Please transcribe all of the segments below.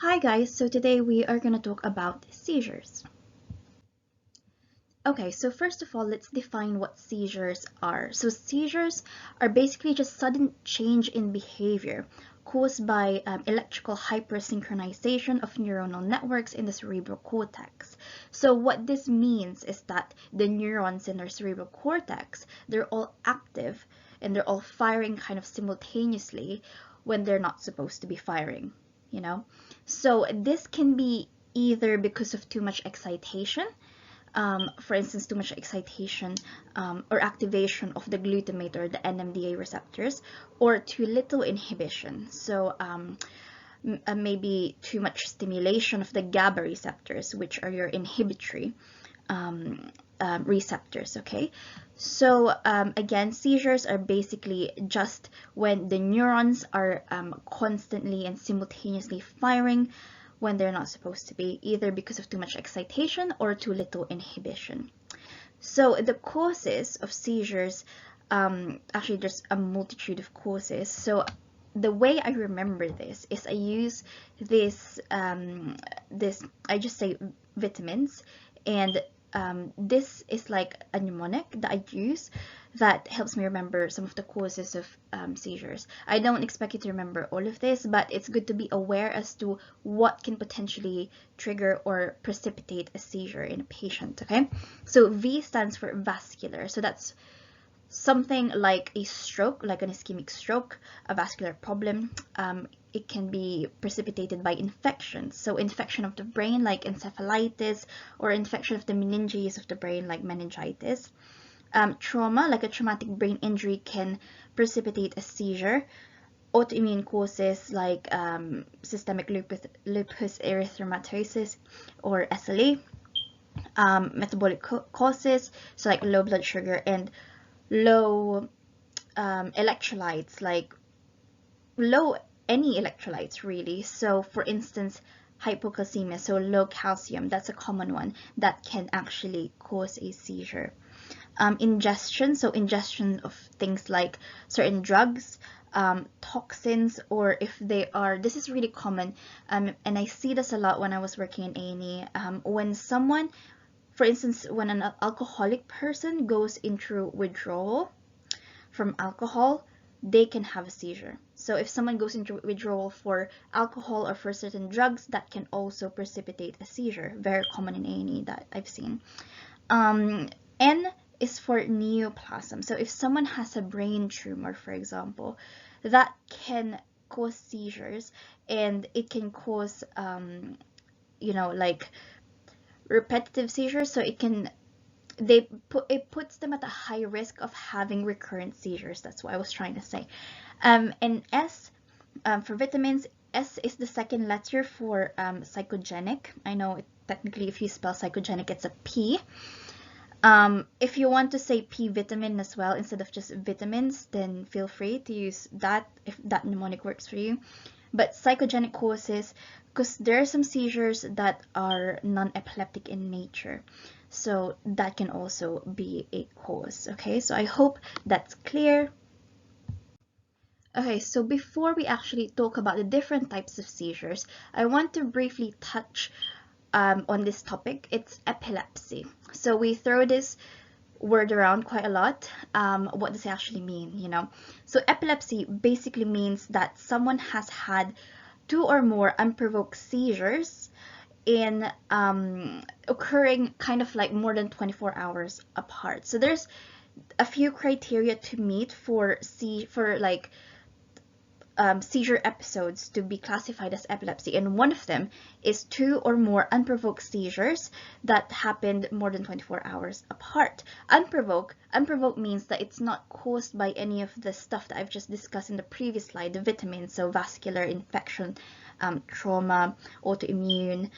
Hi guys, so today we are going to talk about seizures. Okay, so first of all, let's define what seizures are. So seizures are basically just sudden change in behavior caused by electrical hypersynchronization of neuronal networks in the cerebral cortex. So what this means is that the neurons in our cerebral cortex, they're all active and they're all firing kind of simultaneously when they're not supposed to be firing, you know? So this can be either because of too much excitation, for instance, too much excitation or activation of the glutamate or the NMDA receptors, or too little inhibition. So maybe too much stimulation of the GABA receptors, which are your inhibitory receptors. Okay, so again, seizures are basically just when the neurons are constantly and simultaneously firing when they're not supposed to be, either because of too much excitation or too little inhibition. So the causes of seizures, actually there's a multitude of causes. So the way I remember this is I use I just say vitamins, and this is like a mnemonic that I use that helps me remember some of the causes of seizures. I don't expect you to remember all of this, but it's good to be aware as to what can potentially trigger or precipitate a seizure in a patient, okay? So V stands for vascular. So that's something like a stroke, like an ischemic stroke, a vascular problem. It can be precipitated by infections. So infection of the brain, like encephalitis, or infection of the meninges of the brain, like meningitis. Trauma, like a traumatic brain injury, can precipitate a seizure. Autoimmune causes like systemic lupus erythematosus, or SLE. Metabolic causes, so like low blood sugar and low electrolytes, like low any electrolytes really. So for instance, hypocalcemia, so low calcium, that's a common one that can actually cause a seizure. Ingestion, so ingestion of things like certain drugs, toxins, or if they are, this is really common, and I see this a lot when I was working in A&E, when someone, for instance, when an alcoholic person goes into withdrawal from alcohol, they can have a seizure. So if someone goes into withdrawal for alcohol or for certain drugs, that can also precipitate a seizure. Very common in A&E that I've seen. N is for neoplasm. So if someone has a brain tumor, for example, that can cause seizures, and it can cause, like repetitive seizures. So it puts them at a high risk of having recurrent seizures. That's what I was trying to say. And S, for vitamins, S is the second letter for psychogenic. I know technically if you spell psychogenic, it's a P. If you want to say P vitamin as well instead of just vitamins, then feel free to use that if that mnemonic works for you. But psychogenic causes, because there are some seizures that are non-epileptic in nature, so that can also be a cause. Okay, so I hope that's clear. Okay, so before we actually talk about the different types of seizures, I want to briefly touch on this topic. It's epilepsy. So we throw this word around quite a lot. What does it actually mean? So epilepsy basically means that someone has had two or more unprovoked seizures in occurring kind of like more than 24 hours apart. So there's a few criteria to meet for seizure episodes to be classified as epilepsy, and one of them is two or more unprovoked seizures that happened more than 24 hours apart. Unprovoked means that it's not caused by any of the stuff that I've just discussed in the previous slide, the vitamins, so vascular, infection, trauma, autoimmune,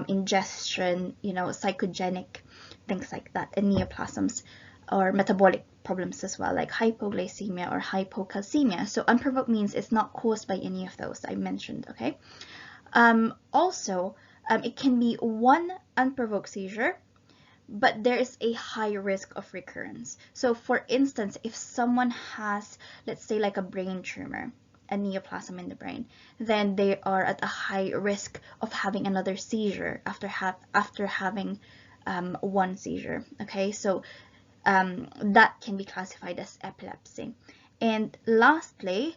ingestion, psychogenic, things like that, and neoplasms, or metabolic problems as well, like hypoglycemia or hypocalcemia. So unprovoked means it's not caused by any of those I mentioned, okay? Also, it can be one unprovoked seizure, but there is a high risk of recurrence. So for instance, if someone has, let's say, like a brain tumor, a neoplasm in the brain, then they are at a high risk of having another seizure after having one seizure. Okay, so that can be classified as epilepsy. And lastly,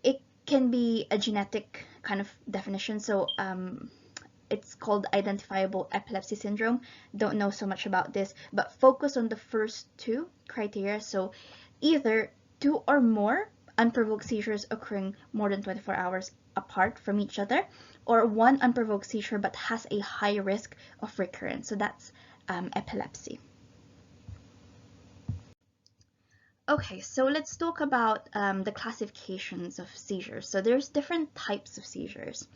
it can be a genetic kind of definition. So it's called identifiable epilepsy syndrome. Don't know so much about this, but focus on the first two criteria. So either two or more unprovoked seizures occurring more than 24 hours apart from each other, or one unprovoked seizure but has a high risk of recurrence. So that's epilepsy. Okay, so let's talk about the classifications of seizures. So there's different types of seizures.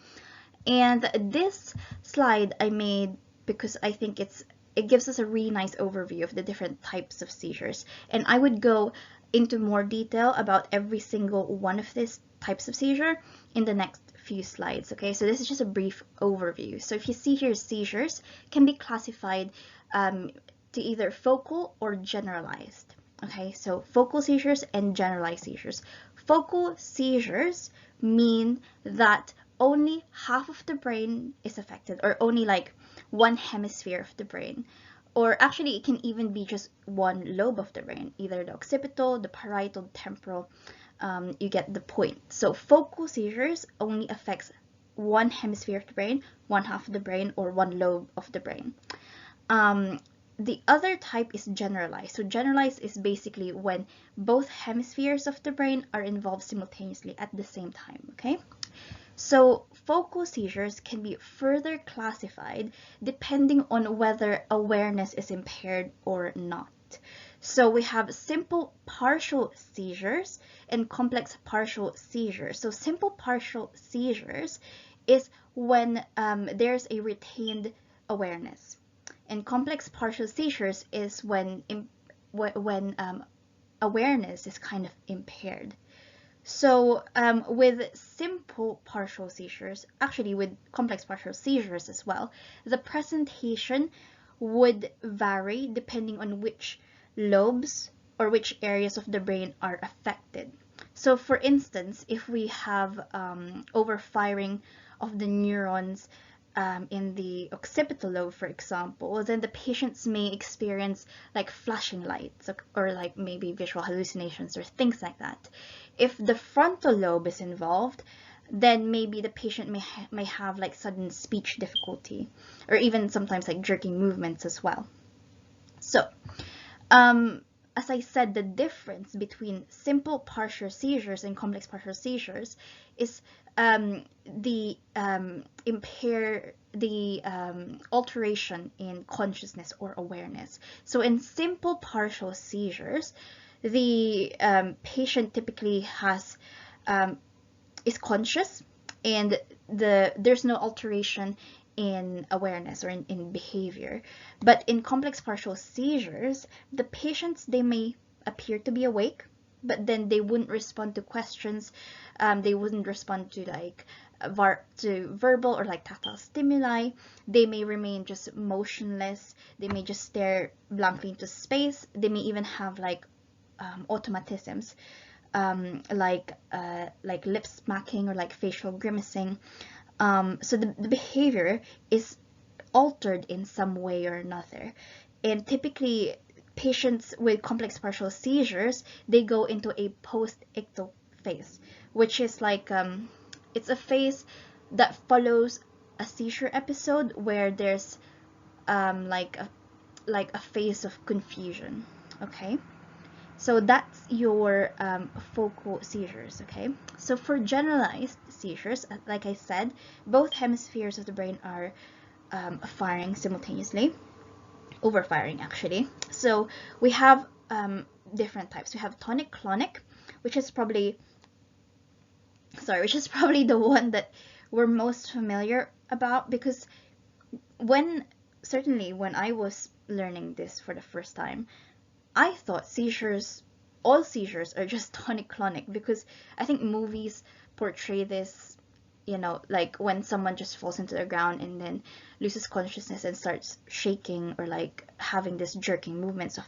And this slide I made because I think it gives us a really nice overview of the different types of seizures. And I would go into more detail about every single one of these types of seizure in the next few slides. Okay, so this is just a brief overview. So if you see here, seizures can be classified to either focal or generalized. Okay, so focal seizures and generalized seizures. Focal seizures mean that only half of the brain is affected, or only like one hemisphere of the brain. Or actually, it can even be just one lobe of the brain, either the occipital, the parietal, the temporal. You get the point. So focal seizures only affects one hemisphere of the brain, one half of the brain, or one lobe of the brain. The other type is generalized. So generalized is basically when both hemispheres of the brain are involved simultaneously at the same time, okay? So focal seizures can be further classified depending on whether awareness is impaired or not. So we have simple partial seizures and complex partial seizures. So simple partial seizures is when there's a retained awareness. And complex partial seizures is when awareness is kind of impaired. So with simple partial seizures, actually with complex partial seizures as well, the presentation would vary depending on which lobes or which areas of the brain are affected. So for instance, if we have overfiring of the neurons in the occipital lobe, for example, then the patients may experience like flashing lights or like maybe visual hallucinations or things like that. If the frontal lobe is involved, then maybe the patient may have like sudden speech difficulty or even sometimes like jerking movements as well. So as I said, the difference between simple partial seizures and complex partial seizures is the alteration in consciousness or awareness. So in simple partial seizures, the patient typically is conscious, and there's no alteration in awareness or in behavior. But in complex partial seizures, the patients, they may appear to be awake, but then they wouldn't respond to questions. They wouldn't respond to like to verbal or like tactile stimuli. They may remain just motionless. They may just stare blankly into space. They may even have like automatisms, like lip smacking or like facial grimacing. So the behavior is altered in some way or another. And typically, patients with complex partial seizures, they go into a post-ictal phase, which is like, it's a phase that follows a seizure episode where there's like a phase of confusion, okay? So that's your focal seizures, okay? So for generalized seizures, like I said, both hemispheres of the brain are firing simultaneously, overfiring actually. So we have different types. We have tonic-clonic, which is probably the one that we're most familiar about, because certainly when I was learning this for the first time, I thought all seizures are just tonic-clonic, because I think movies portray this, like when someone just falls into the ground and then loses consciousness and starts shaking or like having this jerking movements of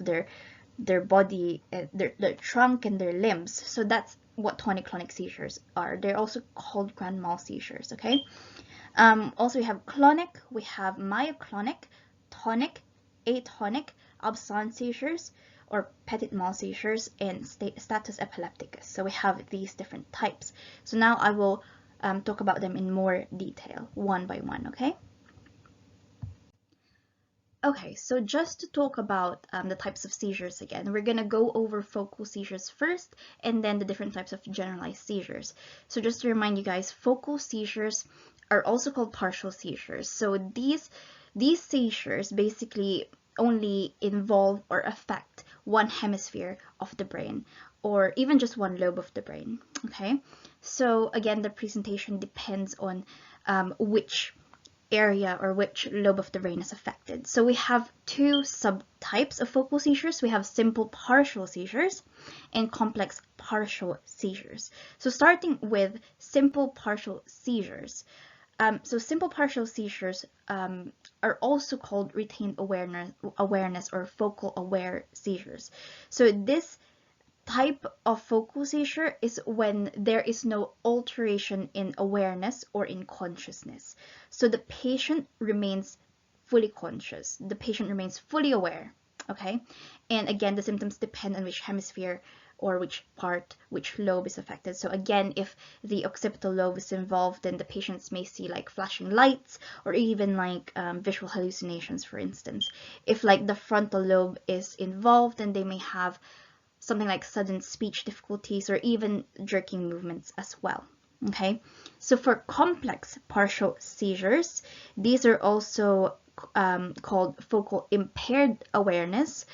their body, their trunk and their limbs. So that's what tonic-clonic seizures are. They're also called grand mal seizures, okay? Also, we have clonic, we have myoclonic, tonic, atonic, absence seizures, or petit mal seizures, and status epilepticus. So we have these different types. So now I will talk about them in more detail, one by one, okay? Okay, so just to talk about the types of seizures again, we're going to go over focal seizures first and then the different types of generalized seizures. So just to remind you guys, focal seizures are also called partial seizures. So these seizures basically only involve or affect one hemisphere of the brain or even just one lobe of the brain, okay? So again, the presentation depends on which area or which lobe of the brain is affected. So we have two subtypes of focal seizures. We have simple partial seizures and complex partial seizures. So starting with simple partial seizures. So simple partial seizures are also called retained awareness or focal aware seizures. So this type of focal seizure is when there is no alteration in awareness or in consciousness. So the patient remains fully conscious. The patient remains fully aware, okay? And again, the symptoms depend on which hemisphere or which part, which lobe is affected. So again, if the occipital lobe is involved, then the patients may see like flashing lights or even like visual hallucinations, for instance. If like the frontal lobe is involved, then they may have something like sudden speech difficulties or even jerking movements as well. Okay, so for complex partial seizures, these are also called focal impaired awareness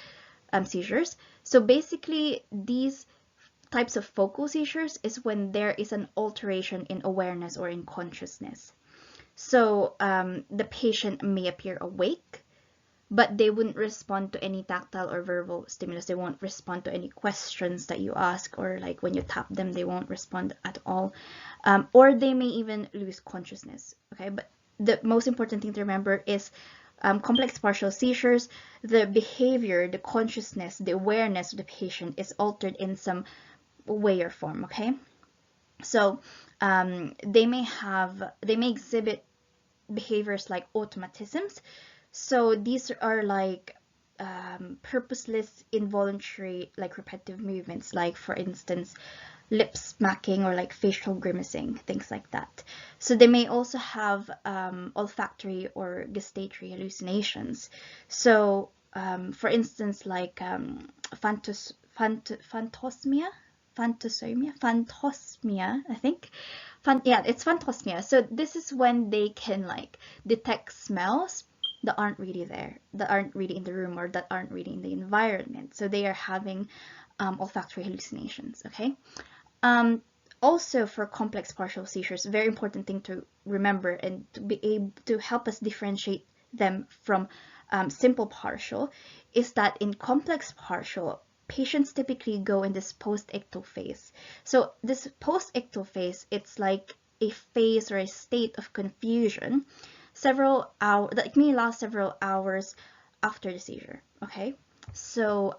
seizures. So basically, these types of focal seizures is when there is an alteration in awareness or in consciousness. So the patient may appear awake, but they wouldn't respond to any tactile or verbal stimulus. They won't respond to any questions that you ask, or like when you tap them, they won't respond at all. Or they may even lose consciousness, okay? But the most important thing to remember is complex partial seizures, the behavior, the consciousness, the awareness of the patient is altered in some way or form, okay? So they may exhibit behaviors like automatisms. So these are like purposeless, involuntary, like repetitive movements, like for instance, lip smacking or like facial grimacing, things like that. So they may also have olfactory or gustatory hallucinations. So for instance, like phantosmia, I think. Yeah, it's phantosmia. So this is when they can like detect smells that aren't really there, that aren't really in the room, or that aren't really in the environment. So they are having olfactory hallucinations, okay? Also for complex partial seizures, very important thing to remember and to be able to help us differentiate them from simple partial is that in complex partial, patients typically go in this post-ictal phase. So this post-ictal phase, it's like a phase or a state of confusion several hours that may last several hours after the seizure, okay? So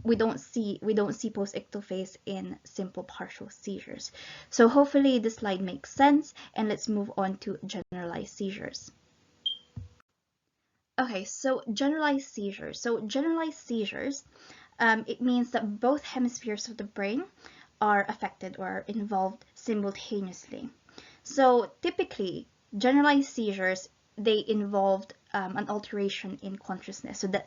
we don't see post-ictal phase in simple partial seizures. So hopefully this slide makes sense, and let's move on to generalized seizures. Okay, so generalized seizures. So generalized seizures, it means that both hemispheres of the brain are affected or involved simultaneously. So typically, generalized seizures, they involved an alteration in consciousness. So the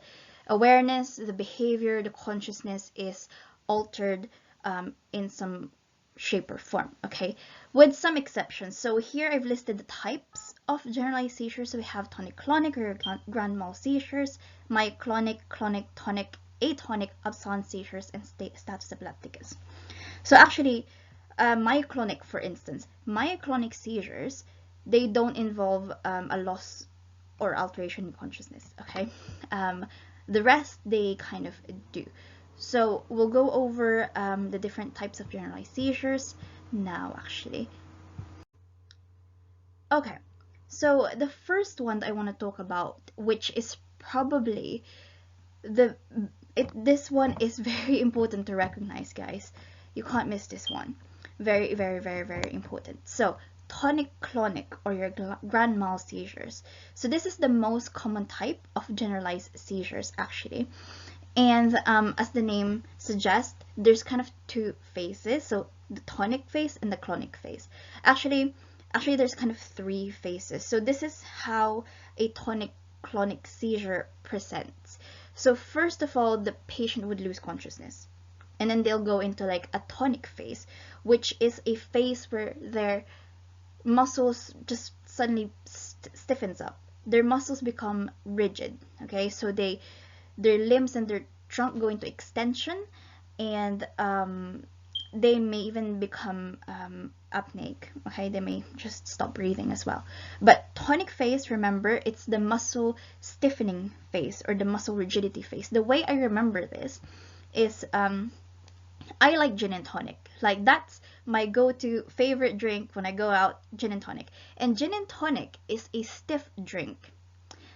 awareness, the behavior, the consciousness is altered in some shape or form, okay, with some exceptions. So here I've listed the types of generalized seizures. So we have tonic-clonic or grand mal seizures, myoclonic, clonic, tonic, atonic, absence seizures, and status epilepticus. So actually, myoclonic, for instance, myoclonic seizures, they don't involve a loss or alteration in consciousness, okay? The rest, they kind of do. So we'll go over the different types of generalized seizures now, actually. Okay, so the first one that I want to talk about, which is probably this one is very important to recognize, guys. You can't miss this one. Very, very, very, very important. So tonic-clonic, or your grand mal seizures. So this is the most common type of generalized seizures, actually. And as the name suggests, there's kind of two phases. So the tonic phase and the clonic phase. Actually, there's kind of three phases. So this is how a tonic-clonic seizure presents. So first of all, the patient would lose consciousness. And then they'll go into like a tonic phase, which is a phase where their muscles just suddenly stiffens up. Their muscles become rigid. Okay, so their limbs and their trunk go into extension, and they may even become apneic. Okay, they may just stop breathing as well. But tonic phase, remember, it's the muscle stiffening phase or the muscle rigidity phase. The way I remember this is I like gin and tonic. Like, that's my go-to favorite drink when I go out, gin and tonic. And gin and tonic is a stiff drink.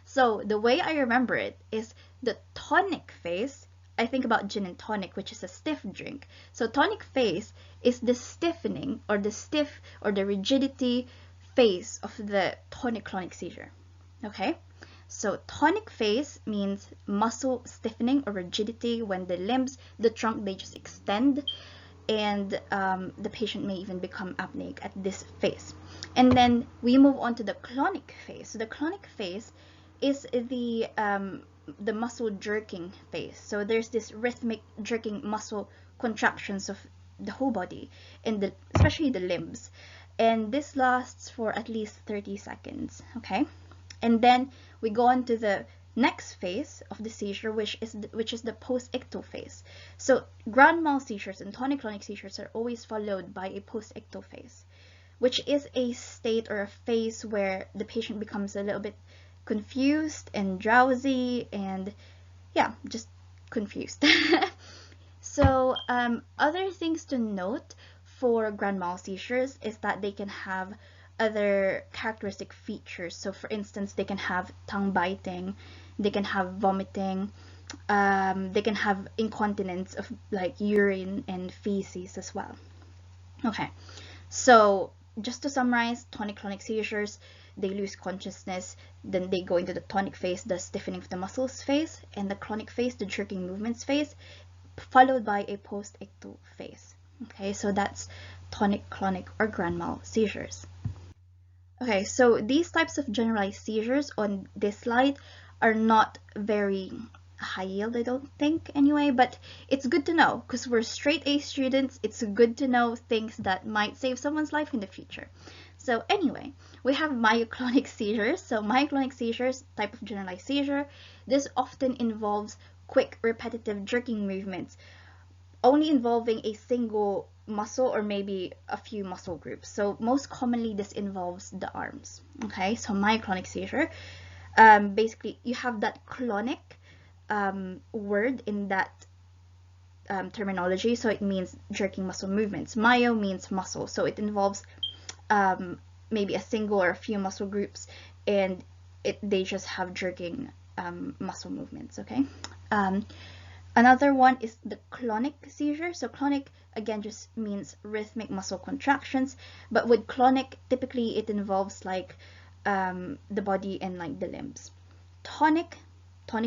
So the way I remember it is the tonic phase. I think about gin and tonic, which is a stiff drink. So tonic phase is the stiffening or the stiff or the rigidity phase of the tonic-clonic seizure. Okay? So tonic phase means muscle stiffening or rigidity when the limbs, the trunk, they just extend, and the patient may even become apneic at this phase. And then we move on to the clonic phase. So the clonic phase is the muscle jerking phase. So there's this rhythmic jerking muscle contractions of the whole body, and especially the limbs. And this lasts for at least 30 seconds, okay? And then we go on to the next phase of the seizure, which is the post-ictal phase. So grand mal seizures and tonic-clonic seizures are always followed by a post-ictal phase, which is a state or a phase where the patient becomes a little bit confused and drowsy, and yeah, just confused. So other things to note for grand mal seizures is that they can have other characteristic features. So for instance, they can have tongue biting, they can have vomiting, they can have incontinence of like urine and feces as well. Okay, so just to summarize, tonic-clonic seizures, they lose consciousness, then they go into the tonic phase, the stiffening of the muscles phase, and the clonic phase, the jerking movements phase, followed by a post-ictal phase. Okay, so that's tonic-clonic or grand mal seizures. Okay, so these types of generalized seizures on this slide are not very high yield, I don't think, anyway, but it's good to know because we're straight A students. It's good to know things that might save someone's life in the future. So anyway, we have myoclonic seizures. So myoclonic seizures, type of generalized seizure. This often involves quick, repetitive jerking movements, only involving a single muscle or maybe a few muscle groups. So most commonly this involves the arms. Okay, so myoclonic seizure, basically you have that clonic word in that terminology, so it means jerking muscle movements. Myo means muscle, so it involves maybe a single or a few muscle groups, and they just have jerking muscle movements. Okay. Another one is the clonic seizure. So clonic, again, just means rhythmic muscle contractions, but with clonic, typically it involves like the body and like the limbs. Tonic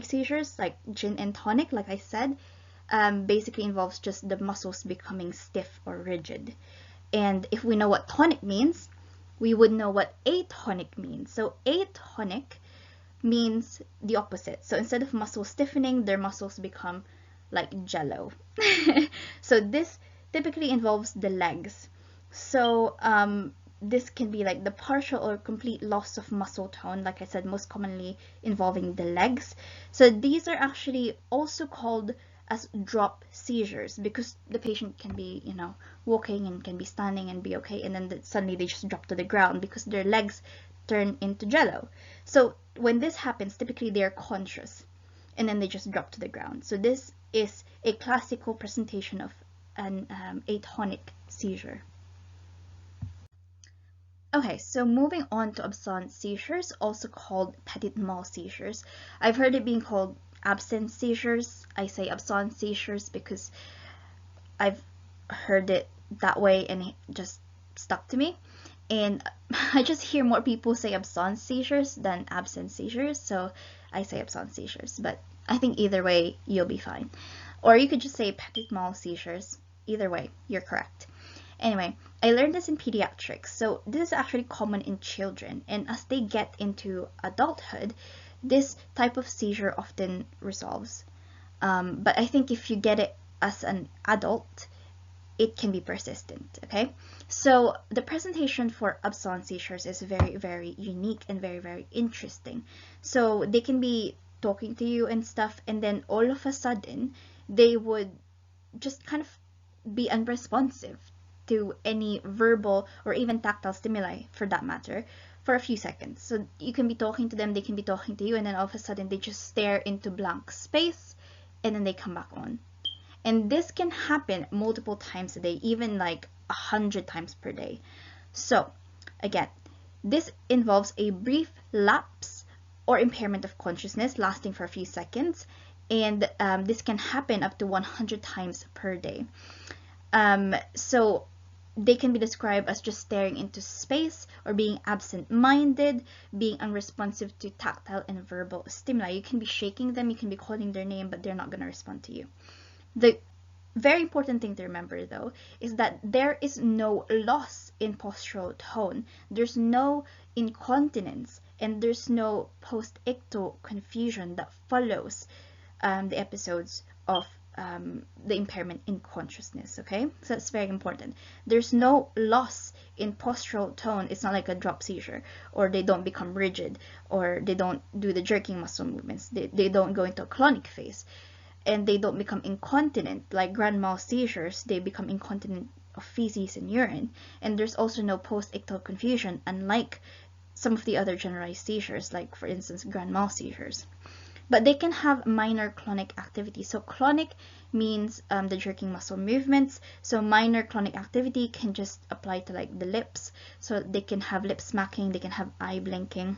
seizures, like gin and tonic, like I said, basically involves just the muscles becoming stiff or rigid. And if we know what tonic means, we would know what atonic means. So atonic means the opposite. So instead of muscle stiffening, their muscles become like jello. So this typically involves the legs. So this can be like the partial or complete loss of muscle tone, like I said, most commonly involving the legs. So these are actually also called as drop seizures because the patient can be, you know, walking and can be standing and be okay, and then suddenly they just drop to the ground because their legs turn into jello. So when this happens, typically they are conscious and then they just drop to the ground. So this is a classical presentation of an atonic seizure. Okay, so moving on to absence seizures, also called petit mal seizures. I've heard it being called absence seizures. I say absence seizures because I've heard it that way and it just stuck to me. And I just hear more people say absence seizures than absent seizures, so I say absence seizures. But I think either way, you'll be fine. Or you could just say petit mal seizures. Either way, you're correct. Anyway, I learned this in pediatrics, so this is actually common in children, and as they get into adulthood, this type of seizure often resolves. But I think if you get it as an adult, it can be persistent, okay? So the presentation for absence seizures is very, very unique and very, very interesting. So they can be talking to you and stuff, and then all of a sudden, they would just kind of be unresponsive to any verbal or even tactile stimuli, for that matter, for a few seconds. So you can be talking to them, they can be talking to you, and then all of a sudden they just stare into blank space, and then they come back on. And this can happen multiple times a day, even like 100 times per day. So again, this involves a brief lapse or impairment of consciousness lasting for a few seconds, and this can happen up to 100 times per day. So they can be described as just staring into space, or being absent-minded, being unresponsive to tactile and verbal stimuli. You can be shaking them, you can be calling their name, but they're not going to respond to you. The very important thing to remember, though, is that there is no loss in postural tone. There's no incontinence, and there's no post-ictal confusion that follows the episodes of the impairment in consciousness, okay? So that's very important. There's no loss in postural tone. It's not like a drop seizure, or they don't become rigid, or they don't do the jerking muscle movements. They don't go into a clonic phase, and they don't become incontinent like grand mal seizures. They become incontinent of feces and urine. And there's also no post-ictal confusion, unlike some of the other generalized seizures, like for instance grand mal seizures. But they can have minor clonic activity. So clonic means the jerking muscle movements. So minor clonic activity can just apply to like the lips. So they can have lip smacking, they can have eye blinking.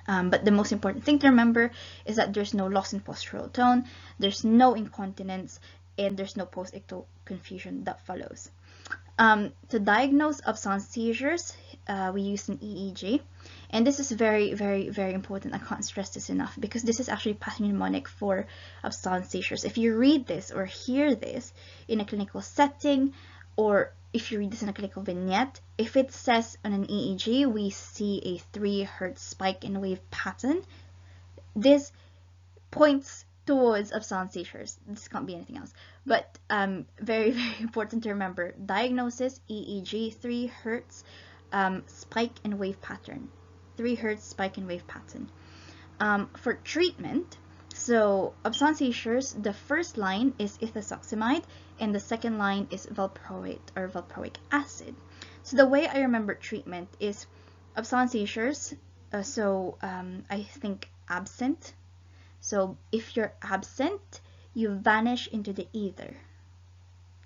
But the most important thing to remember is that there's no loss in postural tone, there's no incontinence, and there's no post-ictal confusion that follows. To diagnose absence seizures, we use an EEG. And this is very, very, very important. I can't stress this enough, because this is actually pathognomonic for absence seizures. If you read this or hear this in a clinical setting, or if you read this in a clinical vignette, if it says on an EEG, we see a 3 Hz spike in wave pattern, this points towards absence seizures. This can't be anything else. But very, very important to remember. Diagnosis, EEG, 3 Hz spike in wave pattern. 3 Hz spike in wave pattern. For treatment, so absence seizures, the first line is ethosuximide, and the second line is valproate or valproic acid. So the way I remember treatment is absence seizures, I think absent. So if you're absent, you vanish into the ether.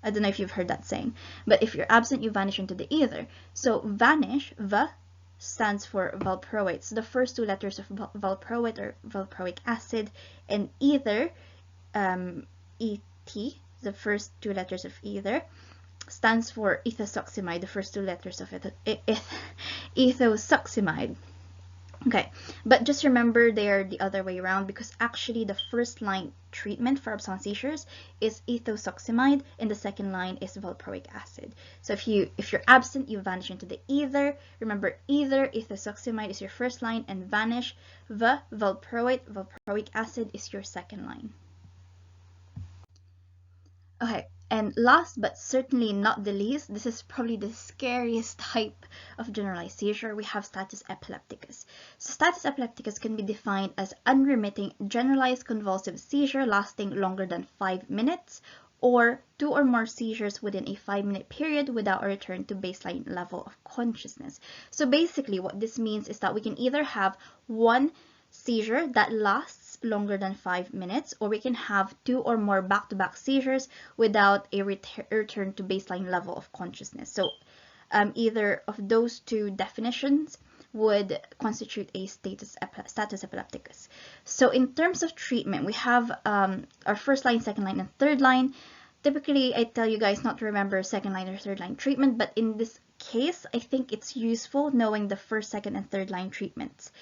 I don't know if you've heard that saying, but if you're absent, you vanish into the ether. So vanish, V, stands for valproate. So the first 2 letters of valproate or valproic acid, and ether, ET, the first 2 letters of ether, stands for ethosuximide, the first 2 letters of ethosuximide. Okay, but just remember they're the other way around, because actually the first line treatment for absence seizures is ethosuximide, and the second line is valproic acid. So if you're absent, you vanish into the ether. Remember, either ethosuximide is your first line, and vanish, valproic acid is your second line. Okay, and last but certainly not the least, this is probably the scariest type of generalized seizure. We have status epilepticus. So status epilepticus can be defined as unremitting generalized convulsive seizure lasting longer than 5 minutes, or 2 or more seizures within a 5-minute period without a return to baseline level of consciousness. So basically what this means is that we can either have one seizure that lasts longer than 5 minutes, or we can have 2 or more back-to-back seizures without a return to baseline level of consciousness. So either of those 2 definitions would constitute a status epilepticus. So in terms of treatment, we have our first line, second line, and third line. Typically, I tell you guys not to remember second line or third line treatment, but in this case, I think it's useful knowing the first, second, and third line treatments.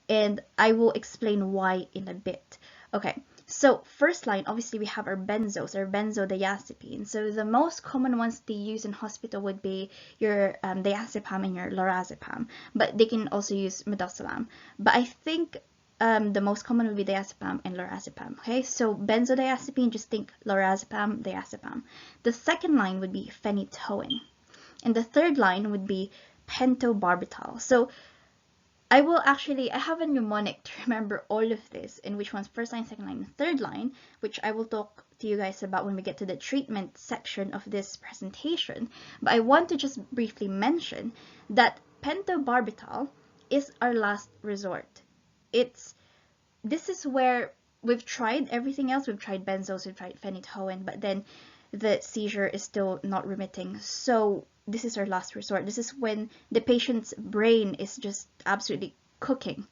And I will explain why in a bit. Okay, so first line, obviously we have our benzos or benzodiazepines. So the most common ones they use in hospital would be your diazepam and your lorazepam, but they can also use midazolam. But I think the most common would be diazepam and lorazepam. Okay, so benzodiazepine, just think lorazepam, diazepam. The second line would be phenytoin, and the third line would be pentobarbital. So I have a mnemonic to remember all of this and which one's first line, second line, and third line, which I will talk to you guys about when we get to the treatment section of this presentation. But I want to just briefly mention that pentobarbital is our last resort. This is where we've tried everything else. We've tried benzos, we've tried phenytoin, but then the seizure is still not remitting. So this is our last resort. This is when the patient's brain is just absolutely cooking,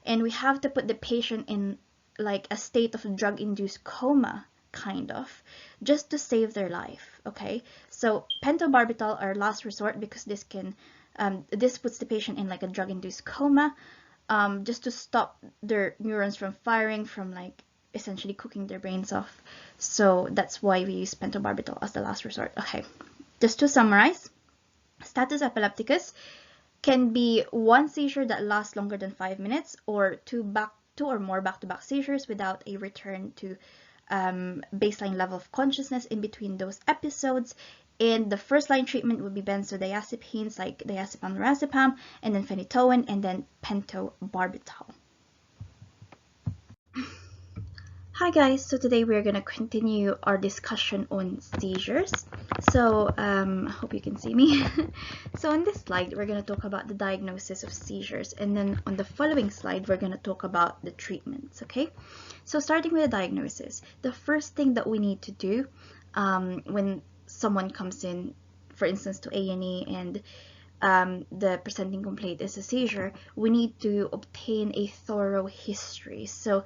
and we have to put the patient in like a state of drug-induced coma, kind of, just to save their life. Okay, so pentobarbital, our last resort, because this puts the patient in like a drug-induced coma, just to stop their neurons from firing, from like essentially cooking their brains off. So that's why we use pentobarbital as the last resort. Okay, just to summarize, status epilepticus can be one seizure that lasts longer than 5 minutes, or two or more back-to-back seizures without a return to baseline level of consciousness in between those episodes. And the first line treatment would be benzodiazepines like diazepam, lorazepam, and then phenytoin, and then pentobarbital. Hi guys, so today we're going to continue our discussion on seizures. So I hope you can see me. So on this slide, we're going to talk about the diagnosis of seizures, and then on the following slide, we're going to talk about the treatments, okay? So starting with the diagnosis, the first thing that we need to do when someone comes in, for instance, to A&E and the presenting complaint is a seizure, we need to obtain a thorough history. So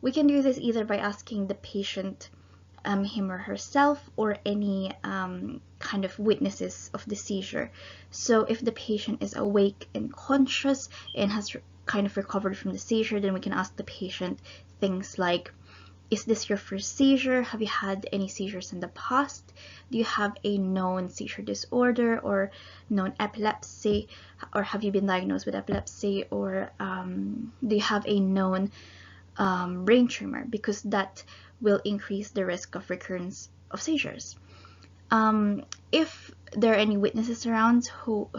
we can do this either by asking the patient, him or herself, or any kind of witnesses of the seizure. So if the patient is awake and conscious and has kind of recovered from the seizure, then we can ask the patient things like, is this your first seizure? Have you had any seizures in the past? Do you have a known seizure disorder or known epilepsy? Or have you been diagnosed with epilepsy? Or do you have a known brain tumor? Because that will increase the risk of recurrence of seizures. If there are any witnesses around who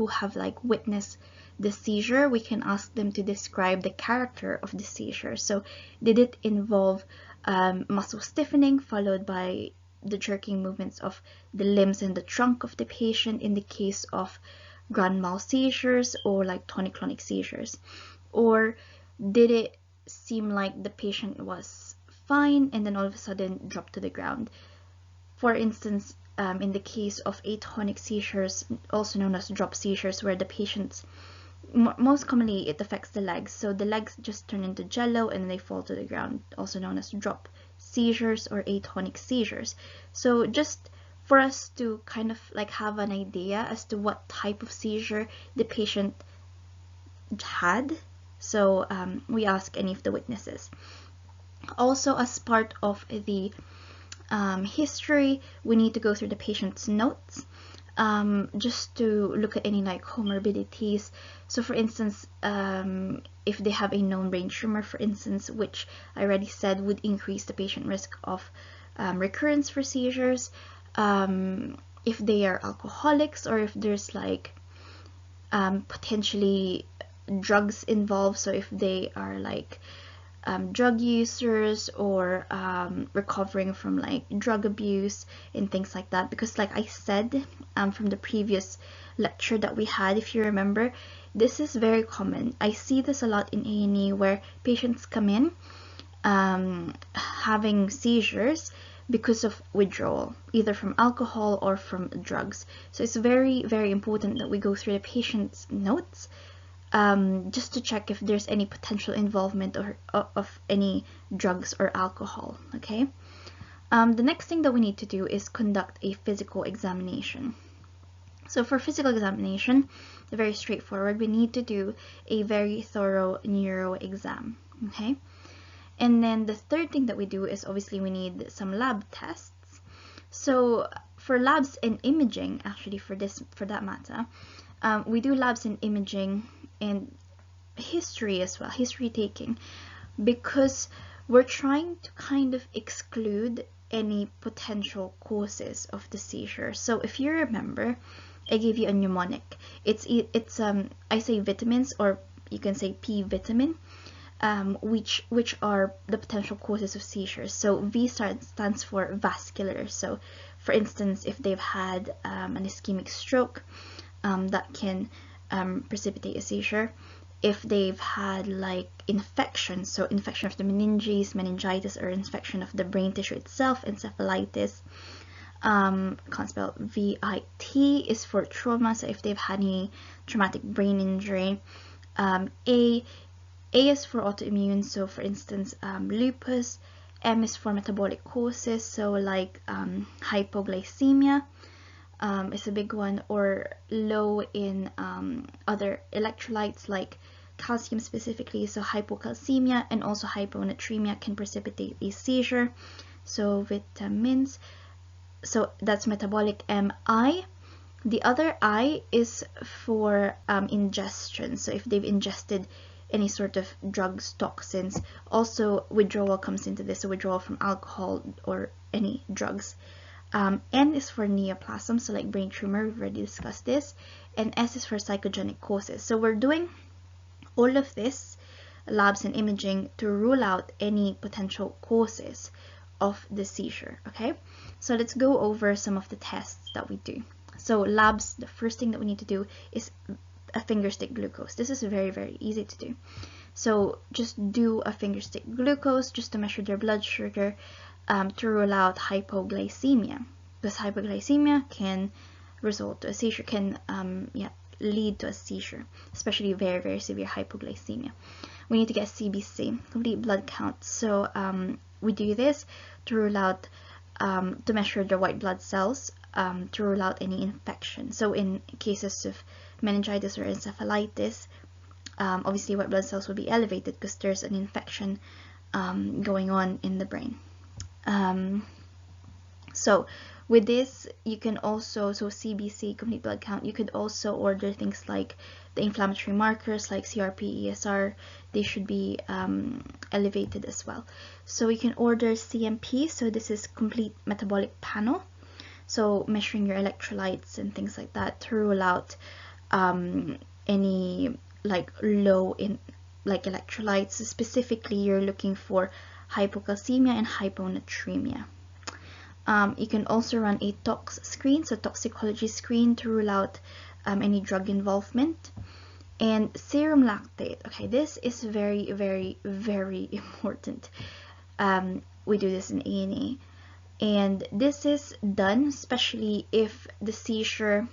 have like witnessed the seizure, we can ask them to describe the character of the seizure. So did it involve muscle stiffening followed by the jerking movements of the limbs and the trunk of the patient in the case of grand mal seizures or like tonic-clonic seizures? Or did it seem like the patient was fine and then all of a sudden dropped to the ground? For instance, in the case of atonic seizures, also known as drop seizures, where the patient's most commonly it affects the legs, so the legs just turn into jello and they fall to the ground, also known as drop seizures or atonic seizures. So just for us to kind of like have an idea as to what type of seizure the patient had, so we ask any of the witnesses. Also, as part of the history, we need to go through the patient's notes, just to look at any like comorbidities. So for instance, if they have a known brain tumor, for instance, which I already said would increase the patient risk of recurrence for seizures, if they are alcoholics, or if there's like potentially drugs involved, so if they are like drug users or recovering from like drug abuse and things like that. Because like I said from the previous lecture that we had, if you remember, this is very common. I see this a lot in A&E where patients come in having seizures because of withdrawal, either from alcohol or from drugs. So it's very, very important that we go through the patient's notes, just to check if there's any potential involvement of any drugs or alcohol, okay? The next thing that we need to do is conduct a physical examination. So for physical examination, very straightforward, we need to do a very thorough neuro exam, okay? And then the third thing that we do is obviously we need some lab tests. So for labs and imaging, actually for that matter, we do labs and imaging and history as well, history taking, because we're trying to kind of exclude any potential causes of the seizure. So if you remember, I gave you a mnemonic. It's I say vitamins, or you can say P vitamin, which are the potential causes of seizures. So V stands for vascular. So for instance, if they've had an ischemic stroke, that can precipitate a seizure. If they've had like infection, so infection of the meningitis, or infection of the brain tissue itself, encephalitis. Can't spell VIT is for trauma, so if they've had any traumatic brain injury. A is for autoimmune, so for instance lupus. M is for metabolic causes, so like hypoglycemia is a big one, or low in other electrolytes like calcium specifically, so hypocalcemia, and also hyponatremia can precipitate a seizure. So vitamins, so that's metabolic. MI. The other I is for ingestion, so if they've ingested any sort of drugs, toxins. Also withdrawal comes into this, so withdrawal from alcohol or any drugs. N is for neoplasm, so like brain tumor, we've already discussed this. And S is for psychogenic causes. So we're doing all of this, labs and imaging, to rule out any potential causes of the seizure, okay? So let's go over some of the tests that we do. So labs, the first thing that we need to do is a finger stick glucose. This is very, very easy to do. So just do a finger stick glucose just to measure their blood sugar, to rule out hypoglycemia, because hypoglycemia can result to a seizure, can lead to a seizure, especially very, very severe hypoglycemia. We need to get CBC, complete blood count. So we do this to rule out, to measure the white blood cells, to rule out any infection. So in cases of meningitis or encephalitis, obviously white blood cells will be elevated because there's an infection going on in the brain. So with this, you can also, so CBC, complete blood count, you could also order things like the inflammatory markers like CRP, ESR. They should be elevated as well. So we can order CMP, so this is complete metabolic panel, so measuring your electrolytes and things like that to rule out any like low in like electrolytes. Specifically, you're looking for hypocalcemia and hyponatremia. You can also run a tox screen, so toxicology screen, to rule out any drug involvement. And serum lactate, okay, this is very, very, very important. We do this in A&E, and this is done especially if the seizure,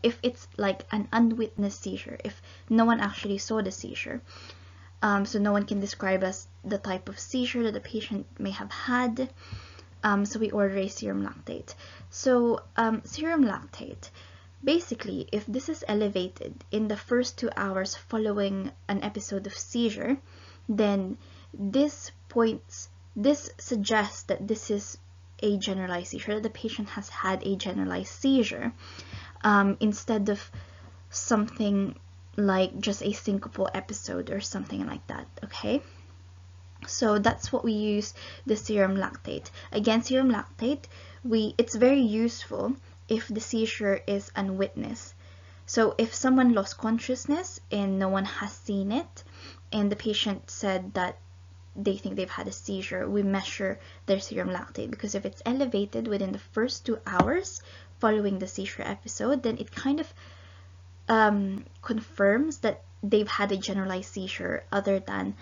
if it's like an unwitnessed seizure, if no one actually saw the seizure. So no one can describe us the type of seizure that the patient may have had. So we order a serum lactate. So serum lactate, basically, if this is elevated in the first 2 hours following an episode of seizure, then this suggests that this is a generalized seizure, that the patient has had a generalized seizure, instead of something like just a syncopal episode or something like that, okay? So that's what we use the serum lactate. Again, serum lactate, it's very useful if the seizure is unwitnessed. So if someone lost consciousness and no one has seen it, and the patient said that they think they've had a seizure, we measure their serum lactate, because if it's elevated within the first 2 hours following the seizure episode, then it kind of confirms that they've had a generalized seizure other than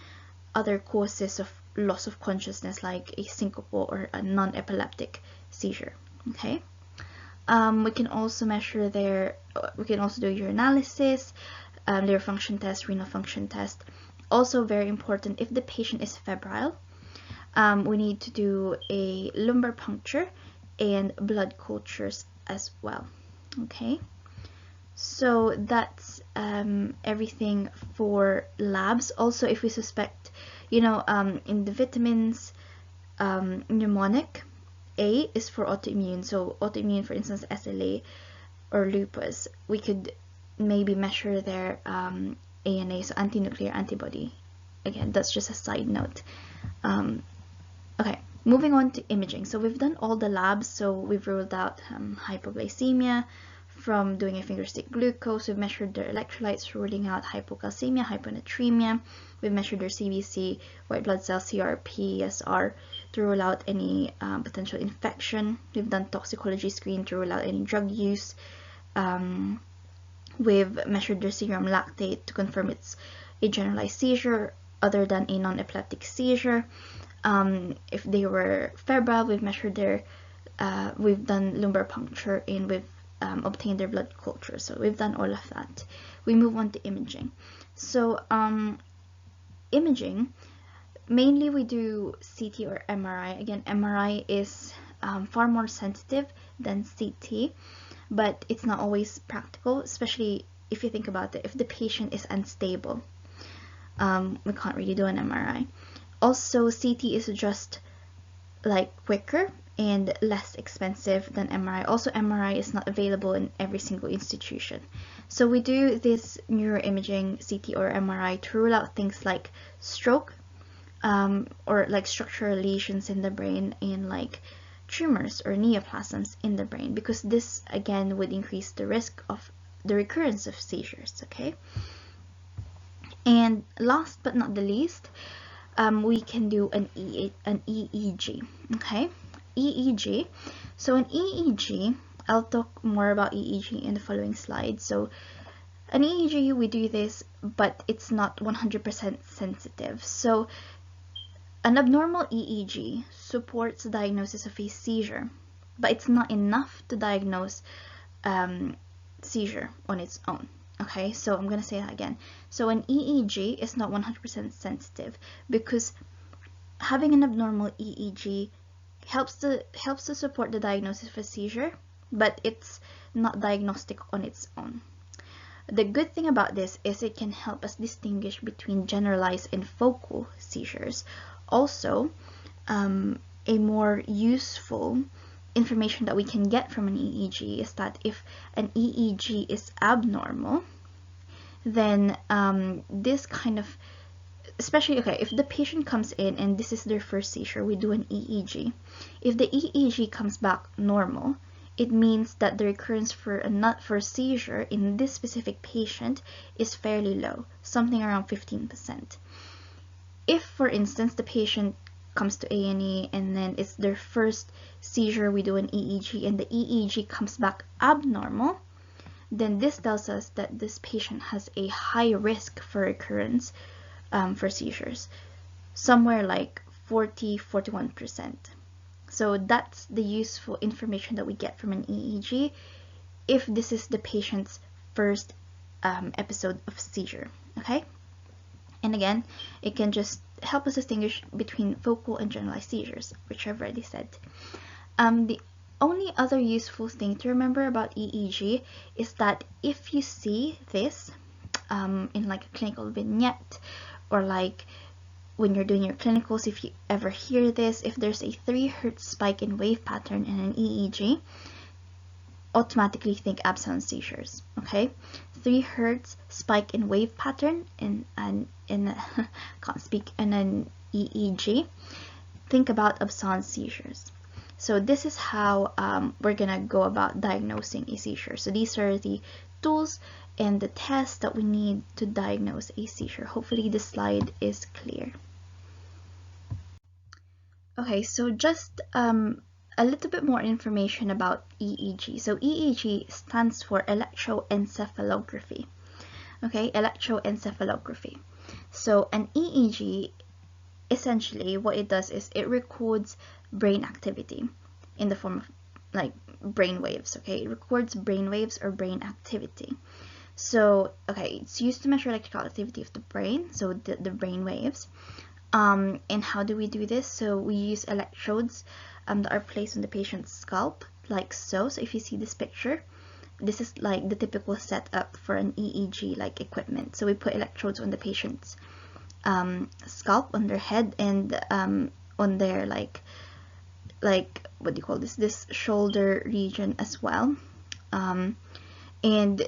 other causes of loss of consciousness like a syncopal or a non-epileptic seizure, okay? We can also measure we can also do urinalysis, liver function test, renal function test. Also very important, if the patient is febrile, We need to do a lumbar puncture and blood cultures as well. Okay, so that's everything for labs. Also, if we suspect, in the vitamins, mnemonic A is for autoimmune. So autoimmune, for instance, SLA or lupus, we could maybe measure their ANA, so anti-nuclear antibody. Again, that's just a side note. Okay, moving on to imaging. So we've done all the labs. So we've ruled out hypoglycemia from doing a finger stick glucose. We've measured their electrolytes, ruling out hypocalcemia, hyponatremia. We've measured their CBC, white blood cells, CRP, ESR, to rule out any potential infection. We've done toxicology screen to rule out any drug use. We've measured their serum lactate to confirm it's a generalized seizure other than a non-epileptic seizure. If they were febrile, we've measured their, we've done lumbar puncture, and we've obtained their blood culture. So we've done all of that. We move on to imaging. So imaging, mainly we do CT or MRI. Again, MRI is far more sensitive than CT, but it's not always practical, especially if you think about it. If the patient is unstable, we can't really do an MRI. Also, CT is just like quicker and less expensive than MRI. Also, MRI is not available in every single institution. So we do this neuroimaging CT or MRI to rule out things like stroke, or like structural lesions in the brain, and like tumors or neoplasms in the brain, because this again would increase the risk of the recurrence of seizures. Okay, and last but not the least, we can do an EEG. Okay, EEG. So an EEG, I'll talk more about EEG in the following slide. So an EEG, we do this, but it's not 100% sensitive. So an abnormal EEG supports the diagnosis of a seizure, but it's not enough to diagnose seizure on its own. Okay, so I'm going to say that again. So an EEG is not 100% sensitive, because having an abnormal EEG helps to support the diagnosis of a seizure, but it's not diagnostic on its own. The good thing about this is it can help us distinguish between generalized and focal seizures. Also, a more useful information that we can get from an EEG is that if an EEG is abnormal, then this kind of, especially, okay, if the patient comes in and this is their first seizure, we do an EEG. If the EEG comes back normal, it means that the recurrence for a seizure in this specific patient is fairly low, something around 15%. If, for instance, the patient comes to A&E and then it's their first seizure, we do an EEG, and the EEG comes back abnormal, then this tells us that this patient has a high risk for recurrence for seizures, somewhere like 40-41%. So that's the useful information that we get from an EEG if this is the patient's first episode of seizure. Okay, and again, it can just help us distinguish between focal and generalized seizures, which I've already said. The only other useful thing to remember about EEG is that if you see this in like a clinical vignette, or like when you're doing your clinicals, if you ever hear this, if there's a 3 Hz spike in wave pattern in an EEG, automatically think absence seizures. Okay, 3 Hz spike in wave pattern in can't speak, in an EEG, think about absence seizures. So this is how we're gonna go about diagnosing a seizure. So these are the tools and the tests that we need to diagnose a seizure. Hopefully this slide is clear. Okay, so just a little bit more information about EEG. So EEG stands for electroencephalography. Okay, electroencephalography. So an EEG, essentially what it does is it records brain activity in the form of like brain waves. Okay, it records brain waves or brain activity. So okay, it's used to measure electrical activity of the brain, so the brain waves. And how do we do this? So we use electrodes that are placed on the patient's scalp, like so. So if you see this picture, this is like the typical setup for an EEG like equipment. So we put electrodes on the patient's scalp, on their head, and on their like what do you call this shoulder region as well. And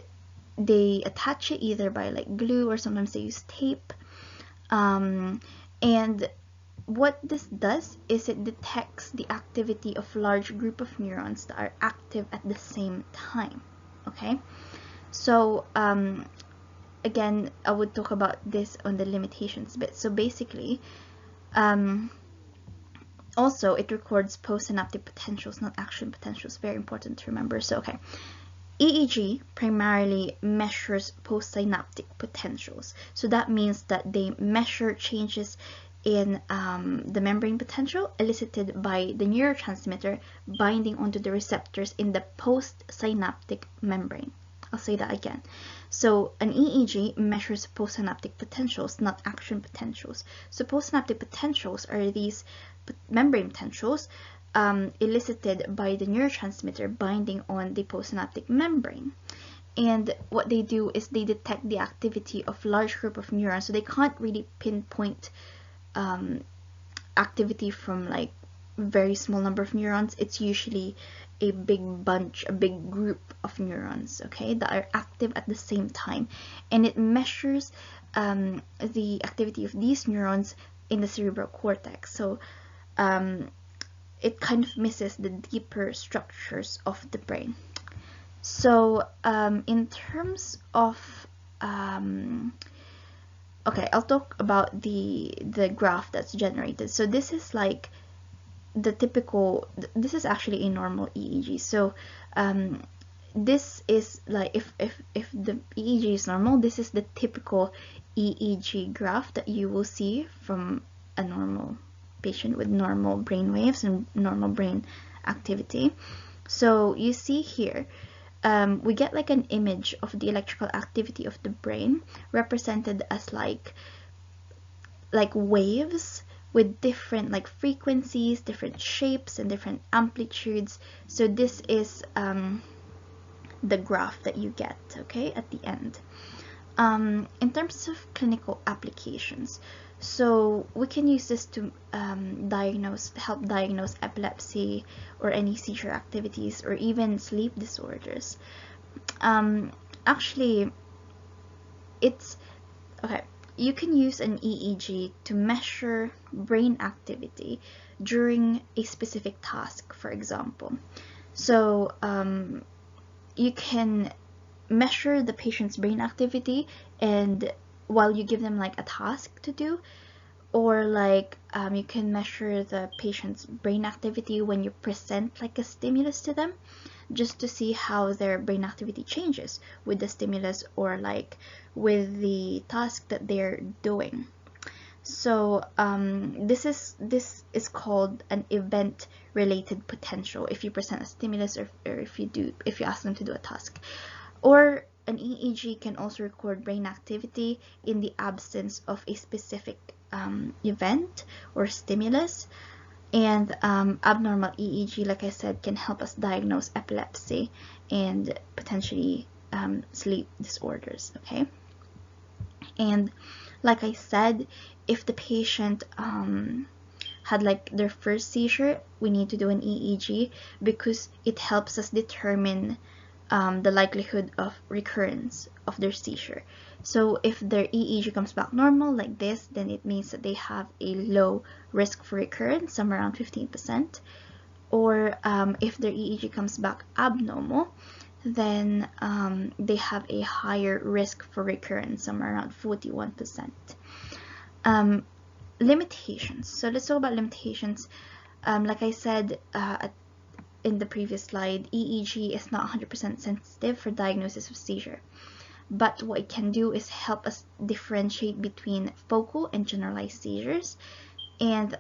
they attach it either by like glue, or sometimes they use tape. And what this does is it detects the activity of large group of neurons that are active at the same time. Okay, so again, I would talk about this on the limitations bit. So basically, also it records postsynaptic potentials, not action potentials. Very important to remember. So okay, EEG primarily measures postsynaptic potentials. So that means that they measure changes in the membrane potential elicited by the neurotransmitter binding onto the receptors in the postsynaptic membrane. I'll say that again. So an EEG measures postsynaptic potentials, not action potentials. So postsynaptic potentials are these membrane potentials elicited by the neurotransmitter binding on the postsynaptic membrane. And what they do is they detect the activity of large group of neurons. So they can't really pinpoint activity from like very small number of neurons. It's usually a big bunch, a big group of neurons, okay, that are active at the same time. And it measures the activity of these neurons in the cerebral cortex. So it kind of misses the deeper structures of the brain. So in terms of okay, I'll talk about the graph that's generated. So this is like the typical, this is actually a normal EEG. So this is like, if the EEG is normal, this is the typical EEG graph that you will see from a normal patient with normal brain waves and normal brain activity. So you see here, we get like an image of the electrical activity of the brain represented as like waves with different like frequencies, different shapes, and different amplitudes. So this is the graph that you get, okay, at the end. In terms of clinical applications, so we can use this to help diagnose epilepsy or any seizure activities, or even sleep disorders. Actually, it's okay. You can use an EEG to measure brain activity during a specific task, for example. So you can measure the patient's brain activity, and while you give them like a task to do, or like you can measure the patient's brain activity when you present like a stimulus to them, just to see how their brain activity changes with the stimulus, or like with the task that they're doing. So this is called an event related potential if you present a stimulus, or if you ask them to do a task. Or an EEG can also record brain activity in the absence of a specific event or stimulus. And abnormal EEG, like I said, can help us diagnose epilepsy and potentially sleep disorders, okay? And like I said, if the patient had like their first seizure, we need to do an EEG because it helps us determine the likelihood of recurrence of their seizure. So if their EEG comes back normal like this, then it means that they have a low risk for recurrence, somewhere around 15%. Or if their EEG comes back abnormal, then they have a higher risk for recurrence, somewhere around 41%. Limitations. So let's talk about limitations. Like I said in the previous slide, EEG is not 100% sensitive for diagnosis of seizure, but what it can do is help us differentiate between focal and generalized seizures. And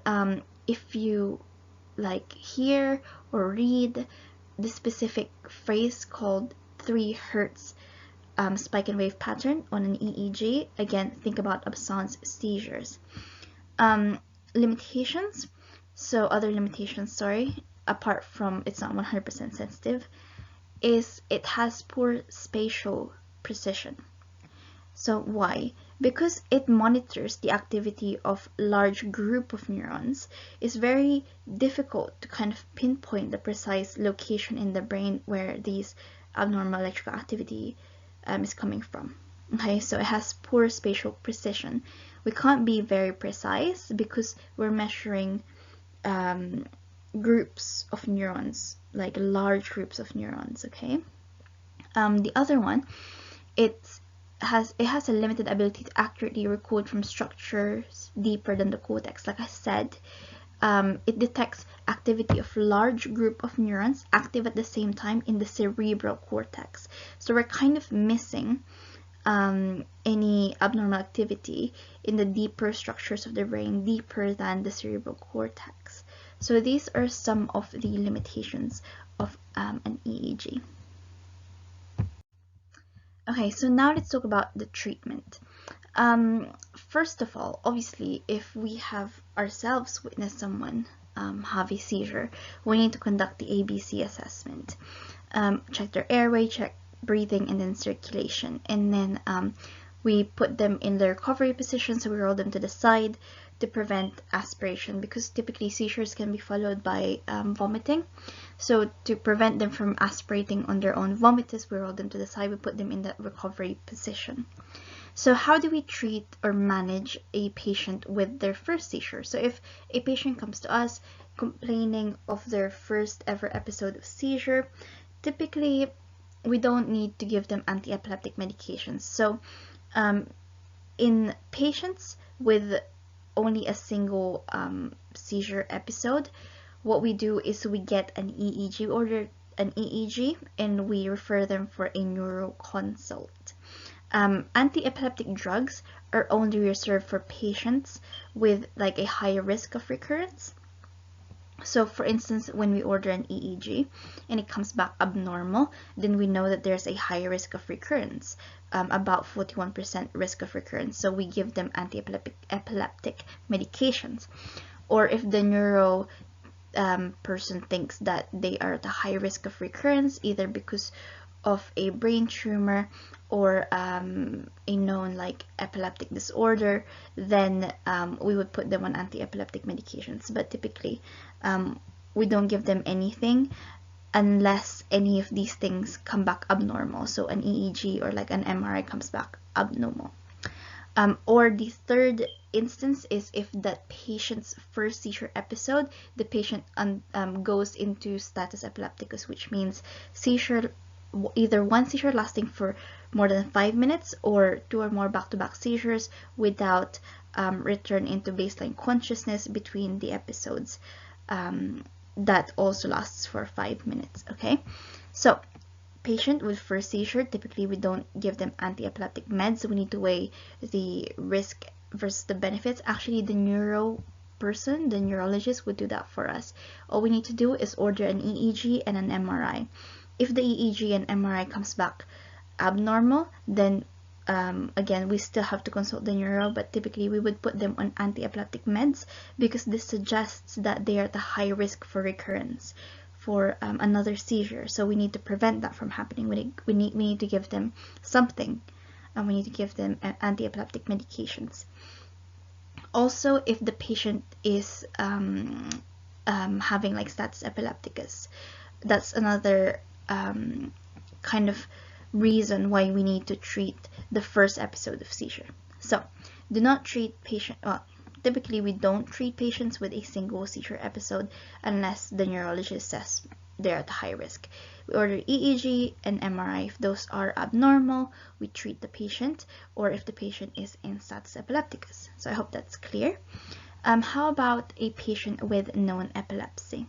if you like hear or read the specific phrase called 3 Hertz spike and wave pattern on an EEG, again, think about Absence seizures. Um, limitations. So other limitations, sorry, apart from it's not 100% sensitive, is it has poor spatial precision. So why? Because it monitors the activity of large group of neurons, it's very difficult to kind of pinpoint the precise location in the brain where these abnormal electrical activity is coming from. Okay, so it has poor spatial precision. We can't be very precise because we're measuring groups of neurons, like large groups of neurons. Okay. The other one, it has a limited ability to accurately recode from structures deeper than the cortex. Like I said, it detects activity of large group of neurons active at the same time in the cerebral cortex. So we're kind of missing any abnormal activity in the deeper structures of the brain, deeper than the cerebral cortex. So these are some of the limitations of an EEG. Okay, so now let's talk about the treatment. First of all, obviously, if we have ourselves witnessed someone have a seizure, we need to conduct the ABC assessment. Check their airway, check breathing, and then circulation. And then we put them in the recovery position, so we roll them to the side to prevent aspiration, because typically seizures can be followed by vomiting. So to prevent them from aspirating on their own vomitus, we roll them to the side, we put them in that recovery position. So how do we treat or manage a patient with their first seizure? So if a patient comes to us complaining of their first ever episode of seizure, typically we don't need to give them anti-epileptic medications. So in patients with only a single seizure episode, what we do is we get an EEG, and we refer them for a neuro consult. Anti-epileptic drugs are only reserved for patients with like a higher risk of recurrence. So for instance, when we order an EEG and it comes back abnormal, then we know that there's a higher risk of recurrence, about 41% risk of recurrence. So we give them anti-epileptic medications. Or if the neuro person thinks that they are at a high risk of recurrence, either because of a brain tumor or a known like epileptic disorder, then we would put them on anti-epileptic medications. But typically we don't give them anything unless any of these things come back abnormal. So an EEG or like an MRI comes back abnormal. Or the third instance is if that patient's first seizure episode, the patient goes into status epilepticus, which means seizure, either one seizure lasting for more than 5 minutes or 2 or more back-to-back seizures without return into baseline consciousness between the episodes. That also lasts for 5 minutes. Okay, so patient with first seizure, typically we don't give them anti-epileptic meds. We need to weigh the risk versus the benefits. Actually, the neurologist would do that for us. All we need to do is order an EEG and an MRI. If the EEG and MRI comes back abnormal, then again, we still have to consult the neuro, but typically we would put them on anti-epileptic meds because this suggests that they are at a high risk for recurrence for another seizure. So we need to prevent that from happening. We need to give them something, and we need to give them anti-epileptic medications. Also, if the patient is having like status epilepticus, that's another kind of reason why we need to treat the first episode of seizure. So do not treat patient, well, typically we don't treat patients with a single seizure episode unless the neurologist says they're at high risk. We order EEG and MRI. If those are abnormal, we treat the patient, or if the patient is in status epilepticus. So I hope that's clear. How about a patient with known epilepsy?